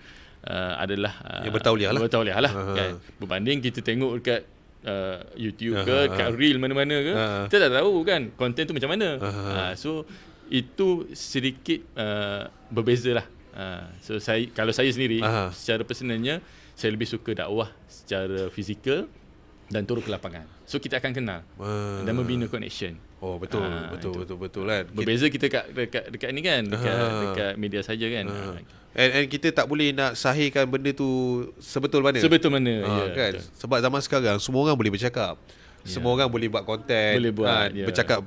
adalah yang bertauliah lah kan. Berbanding kita tengok dekat YouTube ke, kat reel mana-mana ke, kita dah tahu kan konten tu macam mana. So itu sedikit berbeza lah. So kalau saya sendiri secara personalnya, saya lebih suka dakwah secara fizikal dan turun ke lapangan. So kita akan kenal dan membina connection. Betul kan. Berbeza kita dekat ni kan, dekat media saja kan. And kita tak boleh nak sahihkan benda tu sebetul mana. Kan. Betul. Sebab zaman sekarang semua orang boleh bercakap. Semua orang boleh buat konten, bercakap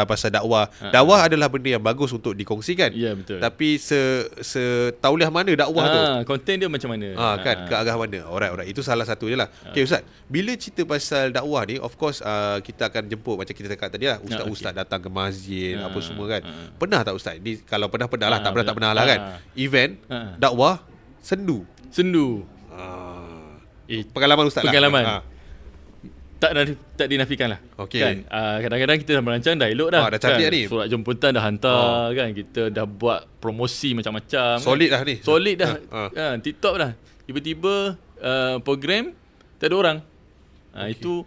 pasal dakwah. Dakwah adalah benda yang bagus untuk dikongsikan. Betul. Tapi setauliah mana dakwah tu? Konten dia macam mana? Kan, ke arah mana? Alright. Itu salah satu je lah. Okay, Ustaz, bila cerita pasal dakwah ni, of course kita akan jemput, macam kita cakap tadi lah, ustaz-ustaz datang ke masjid, apa semua kan. Pernah tak Ustaz? Kalau pernah lah, tak pernah lah kan. Event dakwah sendu. Pengalaman Ustaz lah. Tak dinafikan lah. Kan? Kadang-kadang kita dah merancang, dah elok dah. Dah cantik kan? ni. Surat jemputan dah hantar kan. Kita dah buat promosi macam-macam. Solid dah ni. Solid dah. TikTok dah. Tiba-tiba program tak ada orang. Itu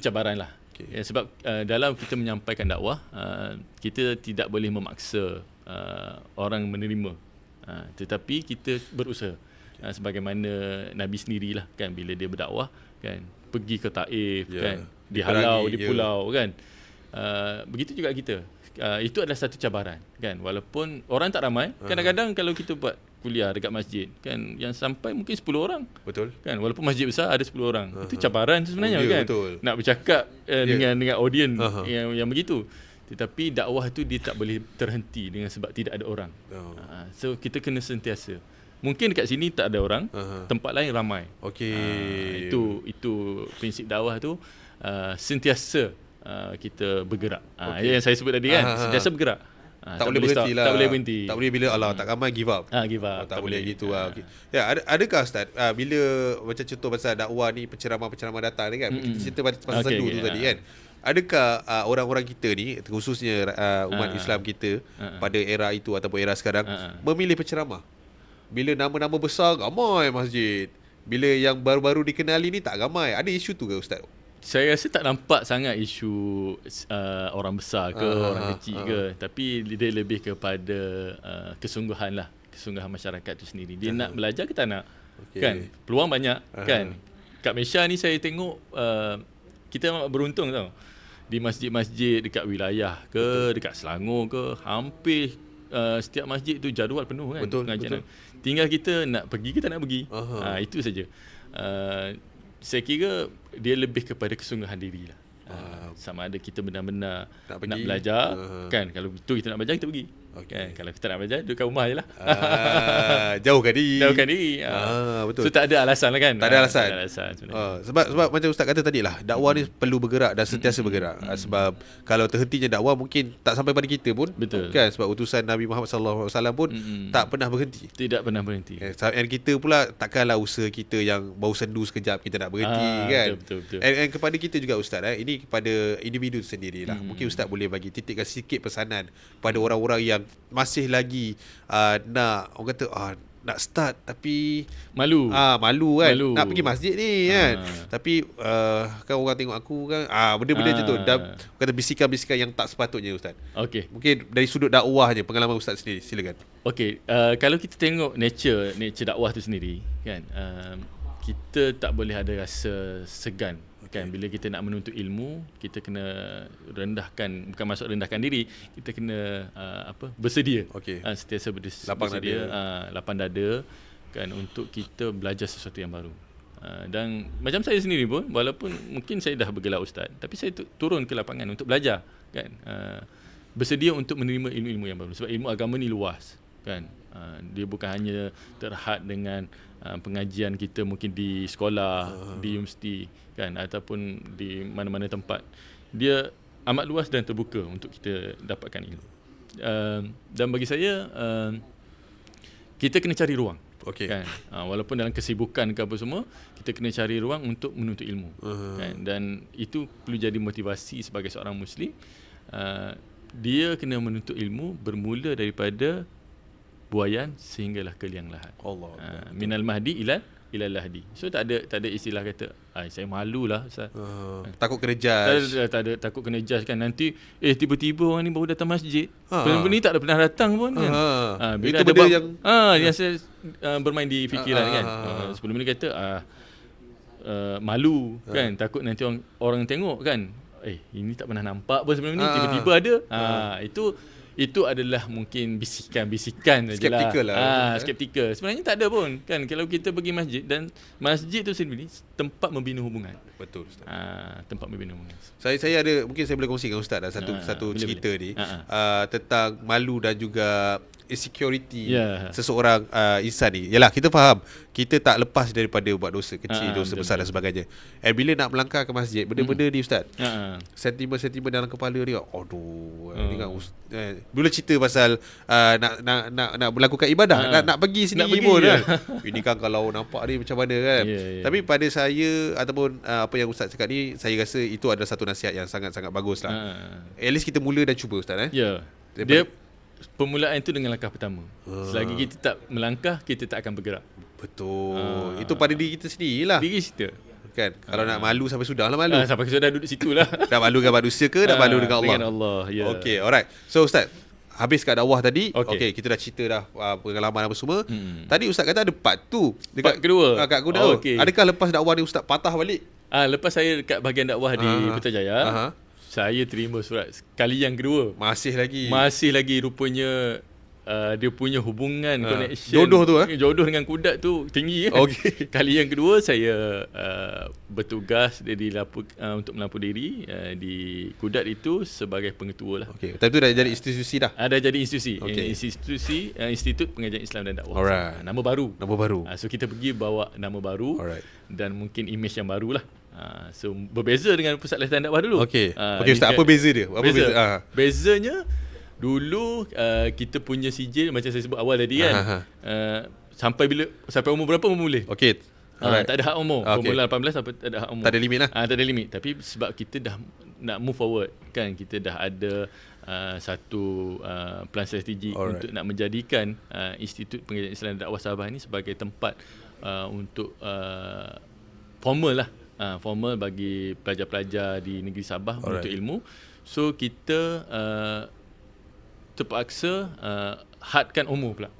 cabaran lah. Sebab dalam kita menyampaikan dakwah, kita tidak boleh memaksa orang menerima. Tetapi kita berusaha. Sebagaimana Nabi sendirilah kan, bila dia berdakwah kan, pergi ke Taif kan, dihalau di pulau kan. Begitu juga kita. Itu adalah satu cabaran kan. Walaupun orang tak ramai, kadang-kadang kalau kita buat kuliah dekat masjid kan, yang sampai mungkin 10 orang. Betul. Kan, walaupun masjid besar ada 10 orang. Itu cabaran sebenarnya kan. Betul. Nak bercakap dengan audiens yang begitu. Tetapi dakwah tu dia tak boleh terhenti dengan sebab tidak ada orang. So kita kena sentiasa. Mungkin dekat sini tak ada orang, tempat lain ramai. Okey. Itu prinsip dakwah tu, sentiasa kita bergerak. Yang saya sebut tadi kan, sentiasa bergerak. Tak boleh berhenti lah. Tak boleh berhenti. Tak boleh bila Allah tak ramai give up. Give up. Tak boleh gitu lah. Okay. Ya, adakah Ustaz bila macam contoh pasal dakwah ni, penceramah-penceramah datang ni kan, kita cerita pasal sendu tu tadi kan. Adakah orang-orang kita ni, khususnya umat Islam kita pada era itu ataupun era sekarang memilih penceramah? Bila nama-nama besar ramai masjid, bila yang baru-baru dikenali ni tak ramai. Ada isu tu ke Ustaz? Saya rasa tak nampak sangat isu orang besar ke orang kecil ke, tapi dia lebih kepada kesungguhan lah, kesungguhan masyarakat tu sendiri. Dia nak belajar ke tak nak? Kan peluang banyak kan. Kat Malaysia ni saya tengok kita amat beruntung tau. Di masjid-masjid dekat wilayah ke, dekat Selangor ke, hampir setiap masjid tu jadual penuh kan. Betul. Tinggal kita nak pergi ke tak nak pergi. Itu saja. Saya kira dia lebih kepada kesungguhan diri lah. Sama ada kita benar-benar nak belajar kan. Kalau betul kita nak belajar, kita pergi. Kan? Kalau kita nak belajar, duduk kat rumah je lah. Jauhkan diri. So Betul. tak ada alasan lah kan. Tak ada alasan. Tak ada alasan sebab macam Ustaz kata tadi lah, dakwah ni perlu bergerak dan sentiasa bergerak. Sebab kalau terhentinya dakwah mungkin tak sampai pada kita pun. Betul. Kan, sebab utusan Nabi Muhammad sallallahu alaihi wasallam pun tak pernah berhenti. Tidak pernah berhenti. And kita pula takkanlah usaha kita yang bau sendu sekejap kita nak berhenti kan. Betul. And kepada kita juga Ustaz, ini kepada individu sendirilah. Mungkin Ustaz boleh bagi titikkan sikit pesanan kepada orang-orang yang masih lagi nak, orang kata nak start tapi malu kan, nak pergi masjid ni kan. Tapi kan orang tengok aku kan benda-benda macam tu, kata bisikan-bisikan yang tak sepatutnya Ustaz. Okey. Mungkin dari sudut dakwahnya, pengalaman Ustaz sendiri, silakan. Okey, kalau kita tengok nature dakwah tu sendiri kan, kita tak boleh ada rasa segan kan. Bila kita nak menuntut ilmu, kita kena rendahkan, bukan maksud rendahkan diri, kita kena bersedia. Sentiasa bersedia, lapang dada kan, untuk kita belajar sesuatu yang baru. Dan macam saya sendiri pun, walaupun mungkin saya dah bergelar ustaz, tapi saya turun ke lapangan untuk belajar kan, bersedia untuk menerima ilmu-ilmu yang baru. Sebab ilmu agama ni luas kan. Dia bukan hanya terhad dengan pengajian kita mungkin di sekolah, di universiti kan, ataupun di mana-mana tempat. Dia amat luas dan terbuka untuk kita dapatkan ilmu. Dan bagi saya, kita kena cari ruang. Kan? Walaupun dalam kesibukan ke apa semua, kita kena cari ruang untuk menuntut ilmu. Kan? Dan itu perlu jadi motivasi sebagai seorang Muslim. Dia kena menuntut ilmu bermula daripada buayan sehinggalah ke liang lahat. Minal mahdi ilal lahdi. So tak ada istilah kata saya malulah ustaz. Takut kena judge. Tak ada takut kena judge kan. Nanti tiba-tiba orang ni baru datang masjid. Benda ni tak ada pernah datang pun kan. Bila itu ada yang saya bermain di fikiran kan. Sebelum ni kata malu kan, takut nanti orang tengok kan. Ini tak pernah nampak pun sebelum ni, tiba-tiba ada. Itu adalah mungkin bisikan-bisikan sajalah. Skeptikal lah. Skeptikal. Sebenarnya tak ada pun kan. Kalau kita pergi masjid, dan masjid tu sendiri tempat membina hubungan. Betul Ustaz. Tempat membina hubungan. Saya ada, mungkin saya boleh kongsikan Ustaz satu cerita ni tentang malu dan juga insecurity seseorang insan ni. Yalah, kita faham kita tak lepas daripada buat dosa kecil, dosa besar dan sebagainya. And bila nak melangkah ke masjid, benda-benda ni Ustaz, sentimen-sentimen dalam kepala dia, ni kan bila cerita pasal nak melakukan ibadah, nak pergi sini pun kan. Ini kan kalau nampak ni macam mana kan. Tapi pada saya ataupun apa yang Ustaz cakap ni, saya rasa itu adalah satu nasihat yang sangat-sangat bagus lah. At least kita mula dan cuba Ustaz. Dia permulaan itu dengan langkah pertama. Selagi kita tak melangkah, kita tak akan bergerak. Betul. Itu pada diri kita sendirilah. Diri kita. Kan? Kalau nak malu sampai sudahlah malu. Sampai sudah duduk situlah. Dah malu dengan manusia ke, dah malu dengan Allah? Dengan Allah, Okay, alright. So Ustaz, habis kat dakwah tadi, kita dah cerita dah pengalaman apa semua. Tadi Ustaz kata ada part 2 dekat part kedua. Kat kedua. Adakah lepas dakwah ni Ustaz patah balik? Lepas saya dekat bahagian dakwah di Putrajaya, saya terima surat kali yang kedua. Masih lagi rupanya dia punya hubungan connection jodoh tu, jodoh dengan Kudat tu tinggi kan. Okey. Kali yang kedua saya bertugas untuk melapor diri di Kudat itu sebagai pengetua lah. Okey. Tapi tu dah jadi institusi dah. Ada jadi institusi. Okey. Institut Pengajian Islam dan Dakwah. Alright. Nama baru. Nama baru. So kita pergi bawa nama baru. Alright. Dan mungkin image yang baru lah. So berbeza dengan Pusat Latihan Dakwah dulu. Okey. Okey Ustaz, apa beza dia? Apa beza? Bezanya dulu kita punya sijil macam saya sebut awal tadi kan. Sampai umur berapa boleh? Okey. Tak ada hak umur. Okay. Umur 18 sampai tak ada hak umur. Tak ada limit lah. Tak ada limit. Tapi sebab kita dah nak move forward kan, kita dah ada satu plan strategi untuk nak menjadikan Institut Pengajian Islam dan Dakwah Sabah ni sebagai tempat untuk formal lah. Formal bagi pelajar-pelajar di negeri Sabah untuk ilmu. So kita terpaksa hadkan umur pula.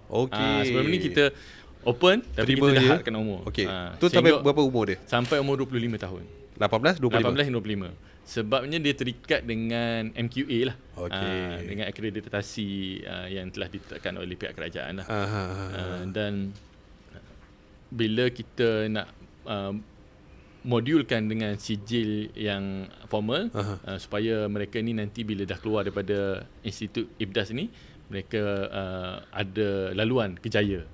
Sebelum ni kita open tapi kita dah hadkan umur. Okey. Tu sampai berapa umur dia? Sampai umur 25 tahun. 18, 25. 18 25. Sebabnya dia terikat dengan MQA lah. Dengan akreditasi yang telah ditetapkan oleh pihak kerajaan lah. Dan bila kita nak modulkan dengan sijil yang formal supaya mereka ni nanti bila dah keluar daripada Institut IBDAS ni, mereka ada laluan kerjaya.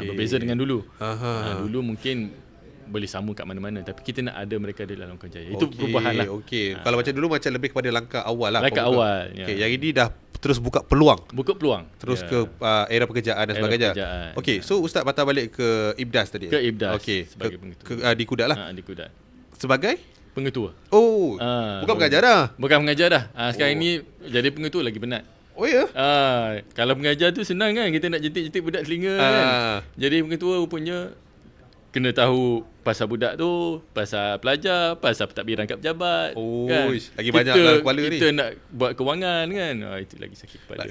Berbeza dengan dulu. Dulu mungkin boleh sama kat mana-mana, tapi kita nak ada mereka ada laluan kerjaya. Itu perubahan lah. Kalau macam dulu macam lebih kepada langkah awal lah. Langkah awal. Yang ini dah terus buka peluang. Terus ke era pekerjaan dan sebagainya. Okey, so Ustaz patah balik ke IBDAS tadi. Ke IBDAS. Okey, sebagai pengetua. di Kudat lah. Di Kudat. Sebagai pengetua. Bukan pengajar dah. Bukan pengajar dah. Sekarang ni jadi pengetua lagi penat. Oh ya? Kalau pengajar tu senang kan, kita nak jentik-jentik budak telinga kan. Jadi pengetua rupanya kena tahu pasal budak tu, pasal pelajar, pasal pentadbiran kat pejabat. Kan? Lagi banyak lah kepala ni. Kita nak buat kewangan kan. Itu lagi sakit kepala.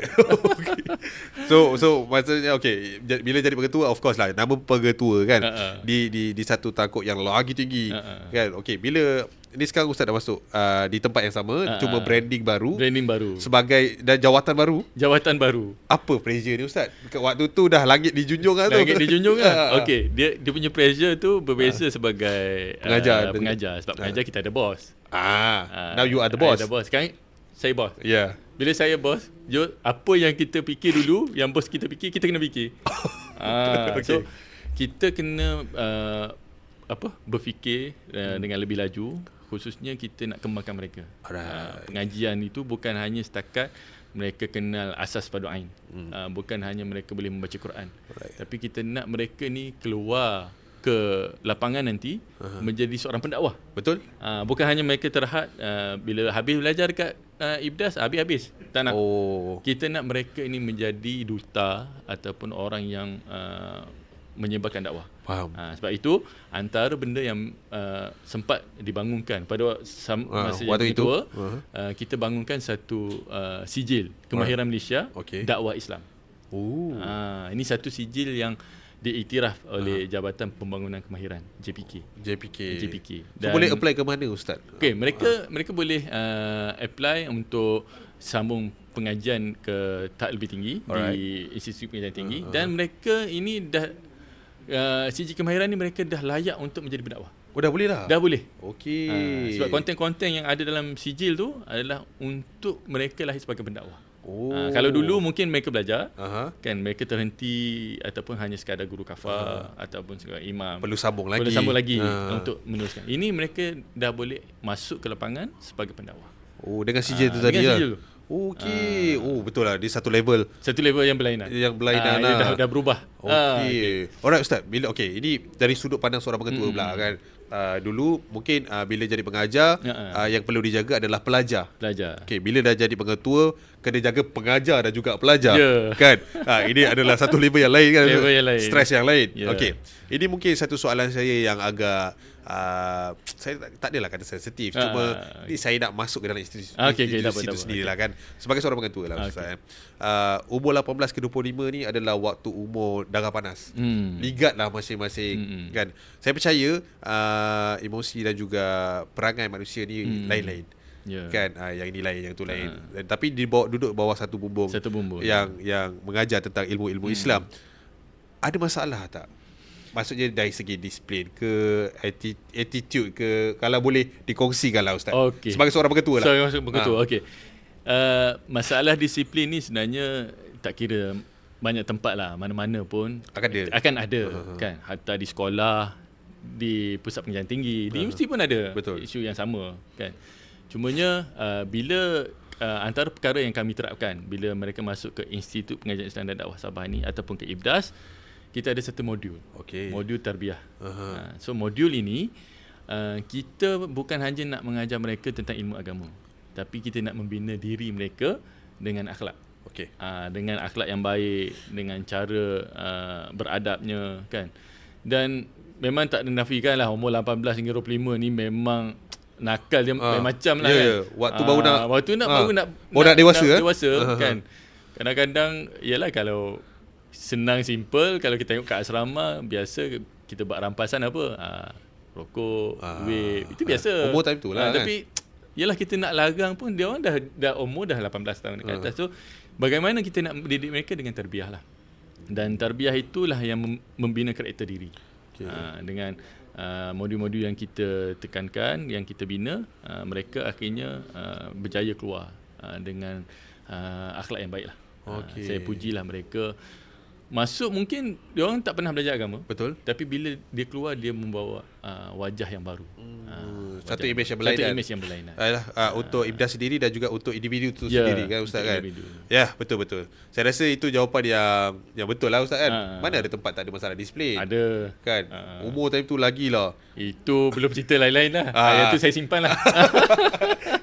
So maksudnya bila jadi pengetua, of course lah nama pengetua kan di satu tangkuk yang lagi tinggi kan. Okey, bila ni sekarang Ustaz dah masuk di tempat yang sama, cuma branding baru sebagai dan jawatan baru. Apa pressure ni Ustaz? Waktu tu dah langit dijunjung lah tu. Langit dijunjung kan. Okey, dia punya pressure tu berbeza sebagai pengajar. Sebab pengajar kita ada bos. Now you are the boss. Sekarang saya bos. Yeah. Bila saya bos, apa yang kita fikir dulu, yang bos kita fikir, kita kena fikir. So kita kena berfikir dengan lebih laju, khususnya kita nak kembangkan mereka. Pengajian itu bukan hanya setakat mereka kenal asas fardu ain. Bukan hanya mereka boleh membaca Quran. Tapi kita nak mereka ni keluar ke lapangan nanti menjadi seorang pendakwah. Betul? Bukan hanya mereka terhad bila habis belajar dekat IBDAS habis. Tak nak. Kita nak mereka ini menjadi duta ataupun orang yang menyebarkan dakwah. Faham. Sebab itu antara benda yang sempat dibangunkan pada masa yang kedua, kita bangunkan satu sijil kemahiran Malaysia dakwah Islam. Ini satu sijil yang diiktiraf oleh Jabatan Pembangunan Kemahiran JPK. So boleh apply ke mana Ustaz? Mereka boleh apply untuk sambung pengajian ke tahap lebih tinggi di Institut Pengajian Tinggi dan mereka ini dah sijil kemahiran ni mereka dah layak untuk menjadi pendakwah. Dah boleh dah? Dah boleh. Okey. Sebab konten-konten yang ada dalam sijil tu adalah untuk mereka lahir sebagai pendakwah. Kalau dulu mungkin mereka belajar, kan mereka terhenti ataupun hanya sekadar guru kafar ataupun sekadar imam. Perlu sambung lagi untuk meneruskan. Ini mereka dah boleh masuk ke lapangan sebagai pendakwah. Dengan sijil tu tadi lah. Okey. Betul lah, dia satu level yang berlainan. Dah berubah. Okey. Alright Ustaz, ini dari sudut pandang seorang pengetua pula kan. Dulu mungkin bila jadi pengajar yang perlu dijaga adalah pelajar. Okey, bila dah jadi pengetua kena jaga pengajar dan juga pelajar kan. Ini adalah satu level yang lain kan. Stres yang lain. Okey. Ini mungkin satu soalan saya yang agak saya tak adalah kata sensitif, cuma ni saya nak masuk ke dalam institusi itu sendirilah kan. Sebagai seorang pengetua lah Ustaz. Umur 18 ke 25 ni adalah waktu umur darah panas. Ligat lah masing-masing kan. Saya percaya emosi dan juga perangai manusia ni lain-lain. Kan yang ini lain, yang tu lain. Tapi duduk bawah satu bumbung yang mengajar tentang ilmu-ilmu Islam. Ada masalah tak? Maksudnya dari segi disiplin ke, attitude ke, kalau boleh dikongsikanlah Ustaz. Sebagai seorang pengetua lah. Sebagai pengetua, okey. Masalah disiplin ni sebenarnya tak kira banyak tempat lah, mana-mana pun akan ada kan. Hatta di sekolah, di pusat pengajian tinggi, di universiti pun ada isu yang sama kan. Cumanya bila antara perkara yang kami terapkan bila mereka masuk ke Institut Pengajian Islam dan Dakwah Sabah ni ataupun ke IBDAS, kita ada satu modul. Modul tarbiyah. So modul ini kita bukan hanya nak mengajar mereka tentang ilmu agama, tapi kita nak membina diri mereka dengan akhlak. Dengan akhlak yang baik, dengan cara beradabnya kan. Dan memang tak dinafikan lah umur 18 hingga 25 ni memang nakal dia macam lah kan. Waktu baru nak dewasa kan. Kadang-kadang yalah, kalau senang simple, kalau kita tengok kat asrama biasa kita buat rampasan apa, rokok, vape, itu biasa. Umur time tu lah kan. Tapi yalah, kita nak larang pun dia orang dah umur dah 18 tahun ke atas. So bagaimana kita nak mendidik mereka dengan tarbiyah lah. Dan tarbiyah itulah yang membina karakter diri. Dengan modul-modul yang kita tekankan, yang kita bina, mereka akhirnya berjaya keluar dengan akhlak yang baik lah. Saya pujilah mereka. Masuk mungkin dia orang tak pernah belajar agama. Betul. Tapi bila dia keluar, dia membawa wajah yang baru. Satu image yang berlainan. Satu image yang berlainan. Untuk IBDAS sendiri dan juga untuk individu itu sendiri kan Ustaz kan. Ya, betul-betul. Saya rasa itu jawapan yang betul lah Ustaz kan. Mana ada tempat tak ada masalah disiplin? Ada. Kan. Umur time tu lagi lah. Itu belum cerita lain-lain lah. Yang tu saya simpan lah.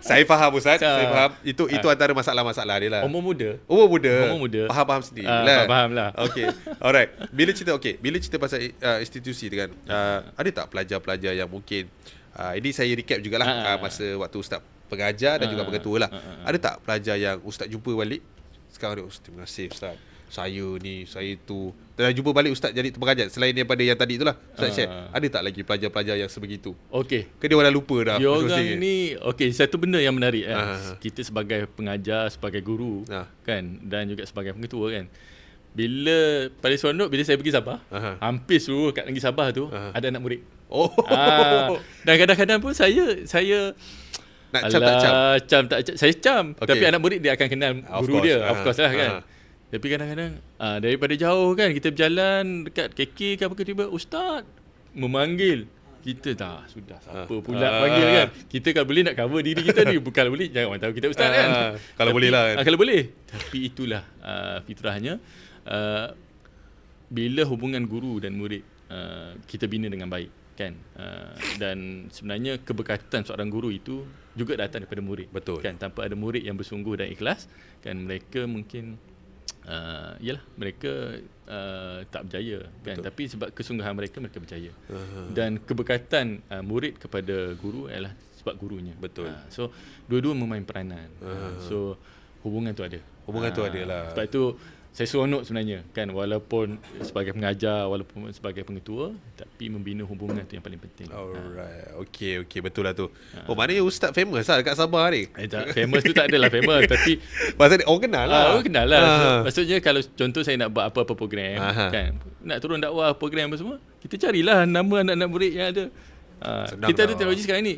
Saya faham Ustaz. Saya faham. Itu antara masalah-masalah dia lah. Umur muda. Faham sendiri. Faham lah. Okay. Alright. Bila cerita pasal institusi tu kan, ada tak pelajar-pelajar yang mungkin ini saya recap jugalah masa waktu Ustaz pengajar dan juga pengetua lah. Ada tak pelajar yang Ustaz jumpa balik sekarang dia, terima kasih Ustaz, saya ni, saya tu, dan jumpa balik Ustaz jadi pengajar selain daripada yang tadi itulah Ustaz share. Ada tak lagi pelajar-pelajar yang sebegitu? Ke dia orang dah lupa dah? Dia orang ni satu benda yang menarik kita sebagai pengajar, sebagai guru kan, dan juga sebagai pengetua kan, bila pada seronok bila saya pergi Sabah, hampir seluruh kat negeri Sabah tu ada anak murid. Dan kadang-kadang pun saya nak cam tak cam. Saya cam, tapi anak murid dia akan kenal guru dia, of course lah kan. Tapi kadang-kadang daripada jauh kan, kita berjalan dekat KK ke apa ke, tiba ustaz memanggil kita, sudah siapa pula panggil kan. Kita kalau boleh nak cover diri kita ni, bukan boleh jangan orang tahu kita ustaz kan. Kalau boleh lah. Kalau boleh. Tapi itulah fitrahnya. Bila hubungan guru dan murid kita bina dengan baik kan, dan sebenarnya keberkatan seorang guru itu juga datang daripada murid. Betul. Kan, tanpa ada murid yang bersungguh dan ikhlas kan, mereka mungkin mereka tak berjaya kan. Betul. Tapi sebab kesungguhan mereka berjaya. Dan keberkatan murid kepada guru ialah sebab gurunya. Betul. So dua-dua memain peranan. So hubungan tu ada. Tu ada lah. Sebab itu saya seronok sebenarnya kan, walaupun sebagai pengajar, walaupun sebagai pengetua, tapi membina hubungan tu yang paling penting. Alright. Okey, betul lah tu. Maknanya ustaz famous lah dekat Sabah ni. Tak, famous tu tak adalah famous, tapi pasal orang kenal lah. Orang kenal lah. Maksudnya kalau contoh saya nak buat apa-apa program kan, nak turun dakwah program apa semua, kita carilah nama anak-anak murid yang ada. Kita ada teknologi sekarang ni,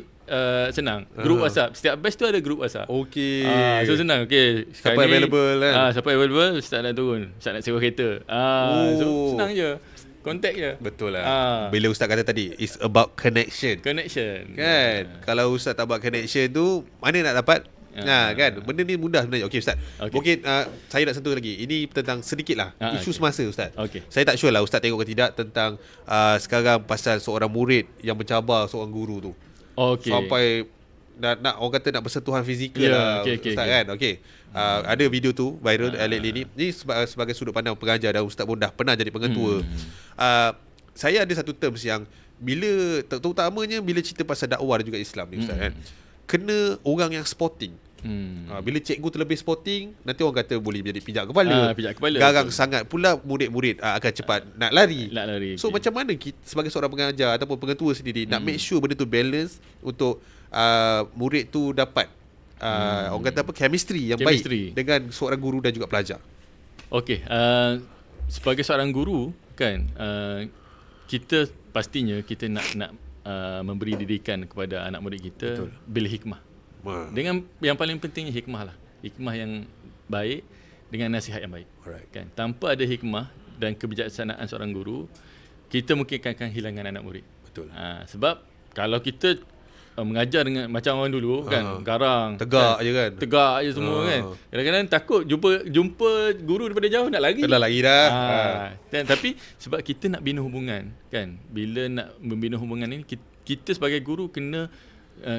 senang. Grup WhatsApp. Setiap batch tu ada grup WhatsApp. Okey. So senang. Okey, siapa available kan? Siapa available, Ustaz nak turun. Ustaz nak sewa kereta. So senang je. Contact je. Betul lah. Bila Ustaz kata tadi, it's about connection. Kan? Kalau Ustaz tak buat connection tu, mana nak dapat? Kan, benda ni mudah sebenarnya. Okey Ustaz, mungkin saya nak sentuh lagi. Ini tentang sedikit lah isu semasa Ustaz. Saya tak sure lah Ustaz tengok ke tidak tentang sekarang pasal seorang murid yang mencabar seorang guru tu. Sampai nak orang kata nak bersentuhan fizikal lah Ustaz kan. Ada video tu viral lately ni sebagai sudut pandang pengajar, dan Ustaz pun dah pernah jadi pengetua. Saya ada satu terms yang bila terutamanya bila cerita pasal dakwah dan juga Islam ni Ustaz kan, kena orang yang sporting. Bila cikgu terlebih sporting, nanti orang kata boleh jadi pijak kepala. Garang sangat pula murid-murid akan cepat nak lari. So macam mana kita sebagai seorang pengajar ataupun pengetua sendiri nak make sure benda tu balance untuk murid tu dapat orang kata apa, chemistry yang Chemistry. baik dengan seorang guru dan juga pelajar? Okey, sebagai seorang guru kan, kita pastinya kita nak memberi didikan kepada anak murid kita bil hikmah. Dengan yang paling pentingnya hikmah lah. Hikmah yang baik dengan nasihat yang baik. Alright. Kan, tanpa ada hikmah dan kebijaksanaan seorang guru, kita mungkin akan kehilangan anak murid. Betul. Sebab kalau kita mengajar dengan macam orang dulu kan, garang, Tegak je kan? Tegak je semua kan. Kadang-kadang takut jumpa guru daripada jauh nak lari. Dah lagi dah. Dan, tapi sebab kita nak bina hubungan kan. Bila nak membina hubungan ini, kita sebagai guru kena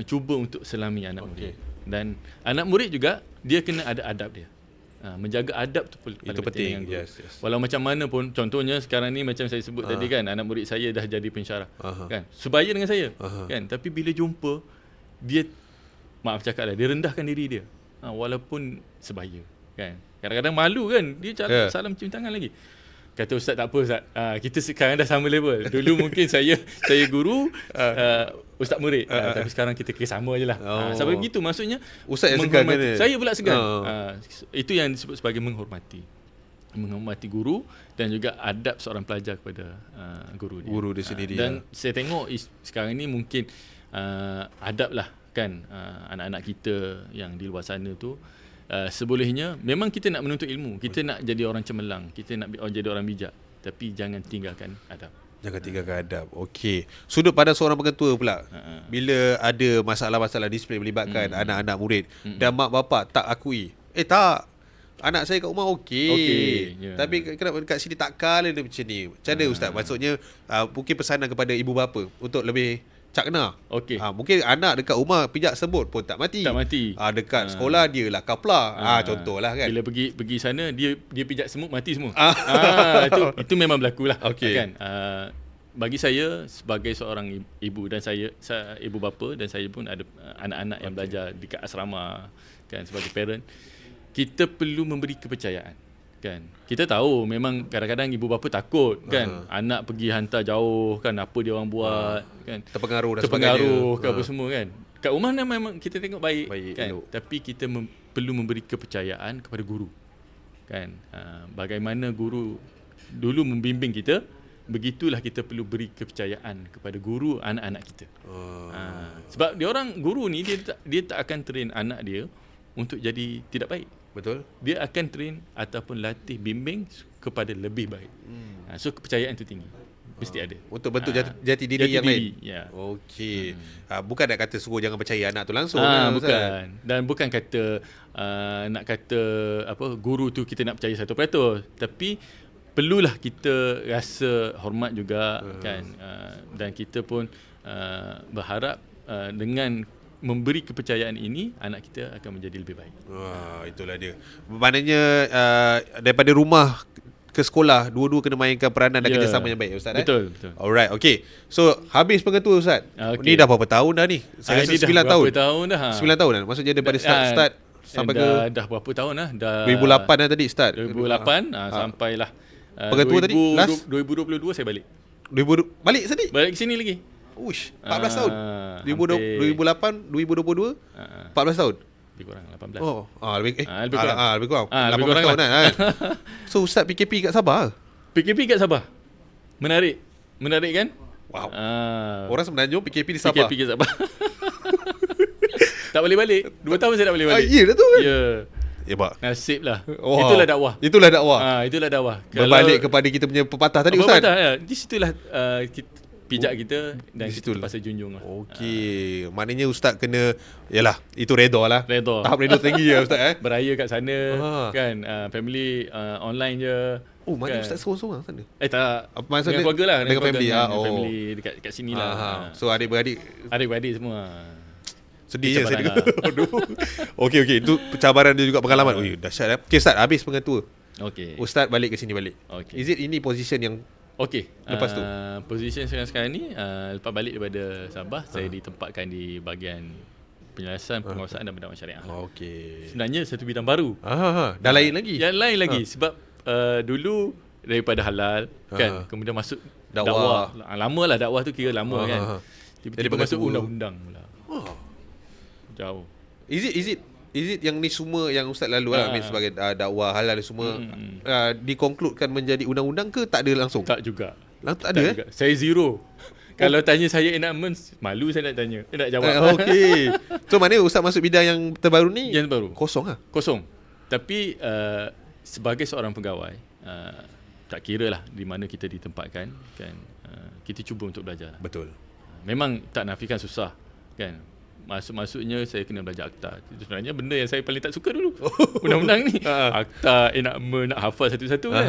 cuba untuk selami anak murid. Dan anak murid juga dia kena ada adab dia. Menjaga adab tu paling penting dengan guru. Yes. Walau macam mana pun, contohnya sekarang ni macam saya sebut tadi kan, anak murid saya dah jadi pensyarah kan, sebaya dengan saya kan, tapi bila jumpa dia, maaf cakap lah, dia rendahkan diri dia, walaupun sebaya kan. Kadang-kadang malu kan, dia salam cium tangan lagi. Kata ustaz, tak apa ustaz, kita sekarang dah sama level. Dulu mungkin saya guru, ustaz murid, tapi sekarang kita kira sama je lah. Sampai begitu, maksudnya Ustaz yang segan kan? Saya pula segan. Itu yang disebut sebagai menghormati guru dan juga adab seorang pelajar kepada guru dia sendiri. Dan saya tengok sekarang ni mungkin adab lah kan, anak-anak kita yang di luar sana tu, sebolehnya memang kita nak menuntut ilmu, kita nak jadi orang cemerlang, kita nak jadi orang bijak, tapi jangan tinggalkan adab. Jangan tinggalkan adab. Okey. Sudut pandang seorang pengetua pula. Bila ada masalah-masalah disiplin melibatkan anak-anak murid dan mak bapak tak akui. Tak. Anak saya kat rumah okey. Tapi kenapa kat sini tak kala dia macam ni? Macam mana ustaz? Maksudnya mungkin pesanan kepada ibu bapa untuk lebih cakna. Okey. Mungkin anak dekat rumah pijak sebut pun tak mati. Dekat sekolah dia lah kapla. Contohlah kan. Bila pergi sana dia pijak semut, mati semua. Itu memang berlaku lah. Kan. Bagi saya sebagai seorang ibu dan saya ibu bapa, dan saya pun ada anak-anak yang belajar dekat asrama kan, sebagai parent, kita perlu memberi kepercayaan. Kan, kita tahu memang kadang-kadang ibu bapa takut kan, anak pergi hantar jauh kan, apa dia orang buat kan, terpengaruh ke apa semua kan. Kat rumah memang kita tengok baik kan, tapi kita perlu memberi kepercayaan kepada guru kan. Bagaimana guru dulu membimbing kita, begitulah kita perlu beri kepercayaan kepada guru anak-anak kita. Sebab guru ni dia tak akan train anak dia untuk jadi tidak baik. Betul. Dia akan train ataupun latih bimbing kepada lebih baik. So kepercayaan itu tinggi. Mesti ada. Untuk bentuk jati diri yang lain. Ya. Okey. Bukan nak kata suruh jangan percaya anak tu langsung. Bukan. Dan bukan kata nak kata apa, guru tu kita nak percaya 100%, tapi perlulah kita rasa hormat juga kan. Dan kita pun berharap dengan memberi kepercayaan ini, anak kita akan menjadi lebih baik. Itulah dia. Maknanya daripada rumah ke sekolah, dua-dua kena mainkan peranan dan kerjasama yang baik, ustaz. Betul. Alright, okay. So habis pengetua, ustaz. Ni dah berapa tahun dah ni? Saya rasa 9 tahun. 9 tahun dah. Maksudnya daripada start sampai ke dah berapa tahun dah? 2008 dah tadi start. 2008 sampailah pengetua tadi last 2022 saya balik. Balik sini? Balik sini lagi. Uish, 14 tahun. 2008, 2022, 14 tahun. Lebih kurang 18. Lebih kurang. 18 tahun kan. So ustaz PKP kat Sabah. PKP kat Sabah. Menarik kan? Wow. Orang sebenarnya PKP di Sabah. PKP kat Sabah. Tak boleh balik. 2 tahun saya tak boleh balik. Ya dah tu kan. Ya. Pak. Nasib lah. Itulah dakwah. Itulah dakwah. Berbalik kepada kita punya pepatah tadi, ustaz. Di situlah pijak kita dan kita pasal junjung lah. Okey. Maknanya ustaz kena, yalah, itu redha lah. Tahap redha tinggi ya ustaz. Beraya kat sana kan, family online je. Maknanya ustaz seorang-seorang sana? Tak. Maksudnya dengan keluarga lah. Dengan family. Family dekat sini lah. So adik-beradik semua. Sedih je saya dengar. Okey. Itu pencabaran dia juga, pengalaman. Dahsyat. Okey ustaz, habis pengetua. Okey. Ustaz balik ke sini balik. Okay. Is it ini position yang lepas tu? Position sekarang ni, lepas balik daripada Sabah, saya ditempatkan di bahagian penyelesaian penguasaan dan pendakwaan syariah. Okey. Sebenarnya satu bidang baru. Dah lain lagi. Yang lain lagi sebab dulu daripada halal kan, kemudian masuk dakwah. Lamalah dakwah tu, kira lama kan. Tiba-tiba masuk undang-undang pula. Jauh. Is it is it yang ni semua yang Ustaz lalu lah sebagai dakwah halal ni semua dikonkludkan menjadi undang-undang ke tak ada langsung? Tak juga. Tak ada juga. Saya zero. Kalau tanya saya enactment, malu saya nak tanya. Saya nak jawab. Okey. So maknanya Ustaz masuk bidang yang terbaru ni Yang baru. kosong lah. Kosong. Tapi sebagai seorang pegawai, tak kira lah di mana kita ditempatkan, kan, kita cuba untuk belajar. Betul. Memang tak nafikan susah, kan. Masuk-masuknya saya kena belajar akta. Itu sebenarnya benda yang saya paling tak suka dulu. Undang-undang ni. Akta, enactment, nak hafal satu-satu kan.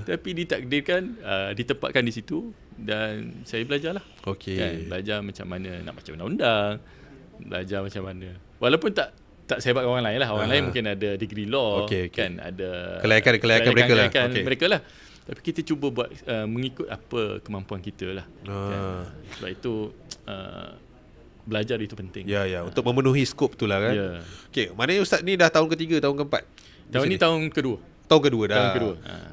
Tapi ditakdirkan, ditempatkan di situ dan saya belajarlah. Okey. Kan, belajar macam mana nak baca undang-undang, belajar macam mana. Walaupun tak sehebat orang lain lah. Orang lain mungkin ada degree law, okay. kan, ada kelayakan mereka lah. Mereka lah. Tapi kita cuba buat mengikut apa kemampuan kita lah. Kan? Sebab itu belajar itu penting. Ya, untuk memenuhi skop tu lah kan. Ya. Okey, maknanya Ustaz ni dah tahun ketiga, tahun keempat? Tahun ni tahun kedua. Tahun kedua dah.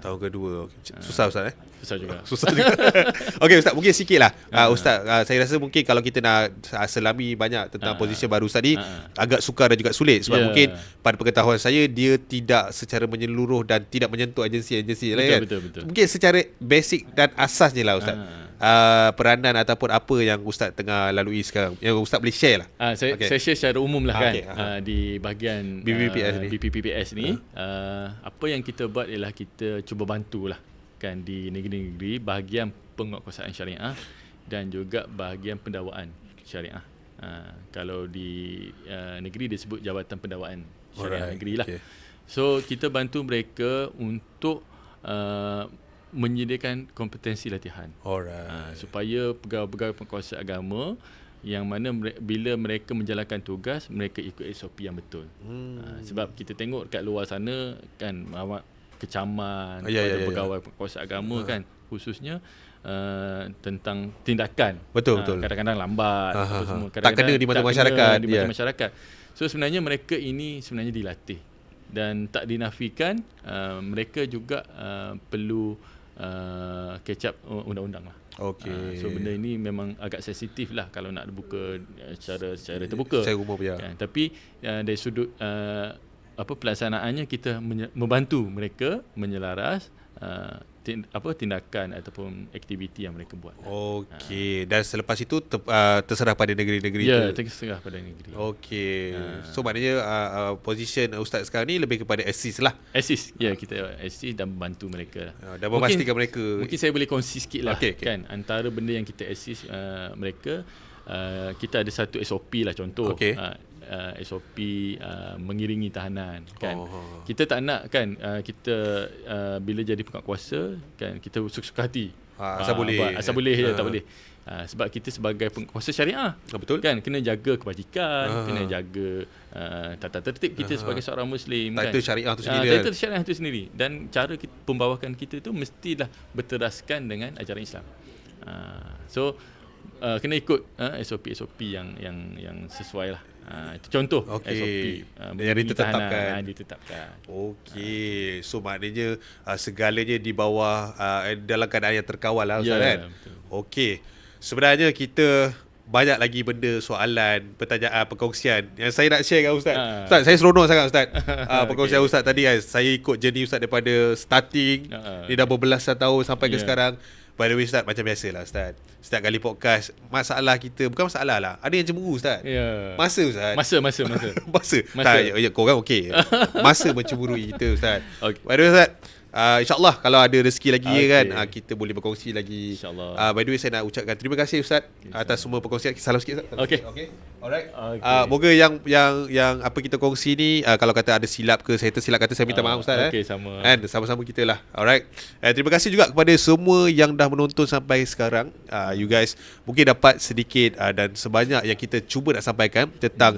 Tahun kedua. Okay. Susah Ustaz Susah juga. Susah juga. Okey Ustaz, mungkin sikit lah Ustaz, saya rasa mungkin kalau kita nak selami banyak tentang posisi baru Ustaz ni agak sukar dan juga sulit. Sebab mungkin pada pengetahuan saya, dia tidak secara menyeluruh dan tidak menyentuh agensi-agensi lain. Betul. Mungkin secara basic dan asasnya lah Ustaz, peranan ataupun apa yang Ustaz tengah lalui sekarang, yang Ustaz boleh share lah. Saya share secara umum lah kan. Di bahagian BPPPS ni, apa yang kita buat ialah kita cuba bantulah kan di negeri-negeri bahagian penguatkuasaan syariah dan juga bahagian pendakwaan syariah. Kalau di negeri disebut Jabatan Pendakwaan Syariah Negeri lah. So kita bantu mereka untuk menyediakan kompetensi latihan. Supaya pegawai-pegawai penguasa agama yang mana bila mereka menjalankan tugas, mereka ikut SOP yang betul. Sebab kita tengok kat luar sana kan, kecaman pada pegawai penguasa agama kan, khususnya tentang tindakan. Betul. Kadang-kadang lambat, semua. Tak kena di mata masyarakat. Masyarakat. So sebenarnya mereka ini sebenarnya dilatih dan tak dinafikan mereka juga perlu catch up undang-undang lah. So benda ini memang agak sensitif lah kalau nak buka secara terbuka. Saya umum ya. Kan? Tapi dari sudut pelaksanaannya kita membantu mereka menyelaras tindakan ataupun aktiviti yang mereka buat. Okey. Dan selepas itu terserah pada negeri-negeri itu. Ya, terserah pada negeri. Okey. So maknanya position Ustaz sekarang ni lebih kepada assist lah. Assist. Ya, kita assist dan membantu mereka lah. Dan memastikan mereka. Mungkin saya boleh kongsi sikit lah. Kan. Antara benda yang kita assist mereka, kita ada satu SOP lah contoh. SOP mengiringi tahanan kan. Kita tak nak kan kita bila jadi penguatkuasa kan kita suka hati. Asal boleh je tak boleh. Sebab kita sebagai penguatkuasa syariah, betul kan, kena jaga kebajikan, kena jaga tata tertib kita sebagai seorang muslim kan. Title syariah tu sendiri. Title syariah tu sendiri dan cara pembawakan kita tu mestilah berteraskan dengan ajaran Islam. So kena ikut SOP yang sesuai lah. Itu contoh SOP yang ditetapkan. Okey. So maknanya segalanya di bawah dalam keadaan yang terkawal lah Ustaz kan. Okey. Sebenarnya kita banyak lagi benda, soalan, pertanyaan, perkongsian yang saya nak share dengan Ustaz. Ustaz, saya seronok sangat Ustaz. Perkongsian Ustaz tadi kan, saya ikut journey Ustaz daripada starting ni dah berbelasan tahun sampai ke sekarang. By the way Ustaz, macam biasalah Ustaz, setiap kali podcast, masalah kita, bukan masalah lah, ada yang cemburu Ustaz. Masa Ustaz. Masa. Tak, korang okey. Masa mencemburui kita Ustaz. By the way Ustaz, InsyaAllah kalau ada rezeki lagi kan, kita boleh berkongsi lagi. InsyaAllah. By the way, saya nak ucapkan terima kasih Ustaz atas semua perkongsian. Salam sikit Ustaz. Okey. Alright. Moga yang apa kita kongsi ni, kalau kata ada silap ke, saya tersilap kata, saya minta maaf Ustaz. Okey, sama. And sama-sama kita lah. Alright. Terima kasih juga kepada semua yang dah menonton sampai sekarang. You guys mungkin dapat sedikit dan sebanyak yang kita cuba nak sampaikan tentang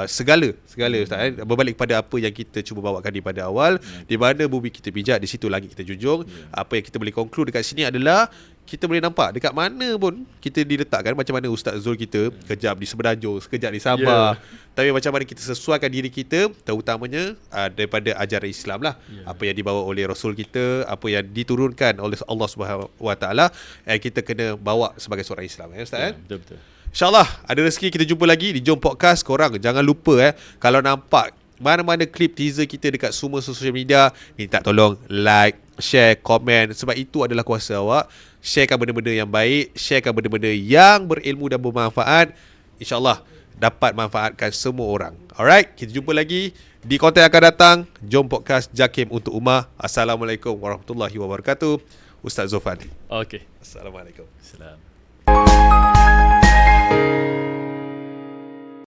segala Ustaz. Berbalik kepada apa yang kita cuba bawakan di pada awal, di mana bumi kita bijak, di situ lagi kita junjung. Apa yang kita boleh conclude dekat sini adalah kita boleh nampak dekat mana pun kita diletakkan, macam mana Ustaz Zul kita kejap di Semenanjung, sekejap di Sabah, tapi macam mana kita sesuaikan diri kita, terutamanya daripada ajaran Islam lah, apa yang dibawa oleh Rasul kita, apa yang diturunkan oleh Allah Subhanahu Wa Taala, kita kena bawa sebagai seorang Islam Ustaz. Betul. InsyaAllah ada rezeki kita jumpa lagi di Jom Podcast. Korang jangan lupa kalau nampak mana-mana klip teaser kita dekat semua social media, minta tolong like, share, komen. Sebab itu adalah kuasa awak. Sharekan benda-benda yang baik, sharekan benda-benda yang berilmu dan bermanfaat. InsyaAllah dapat manfaatkan semua orang. Alright, kita jumpa lagi di konten yang akan datang. Jom podcast Jakim untuk Ummah. Assalamualaikum warahmatullahi wabarakatuh. Ustaz Zulfan. Okey. Assalamualaikum. Salam.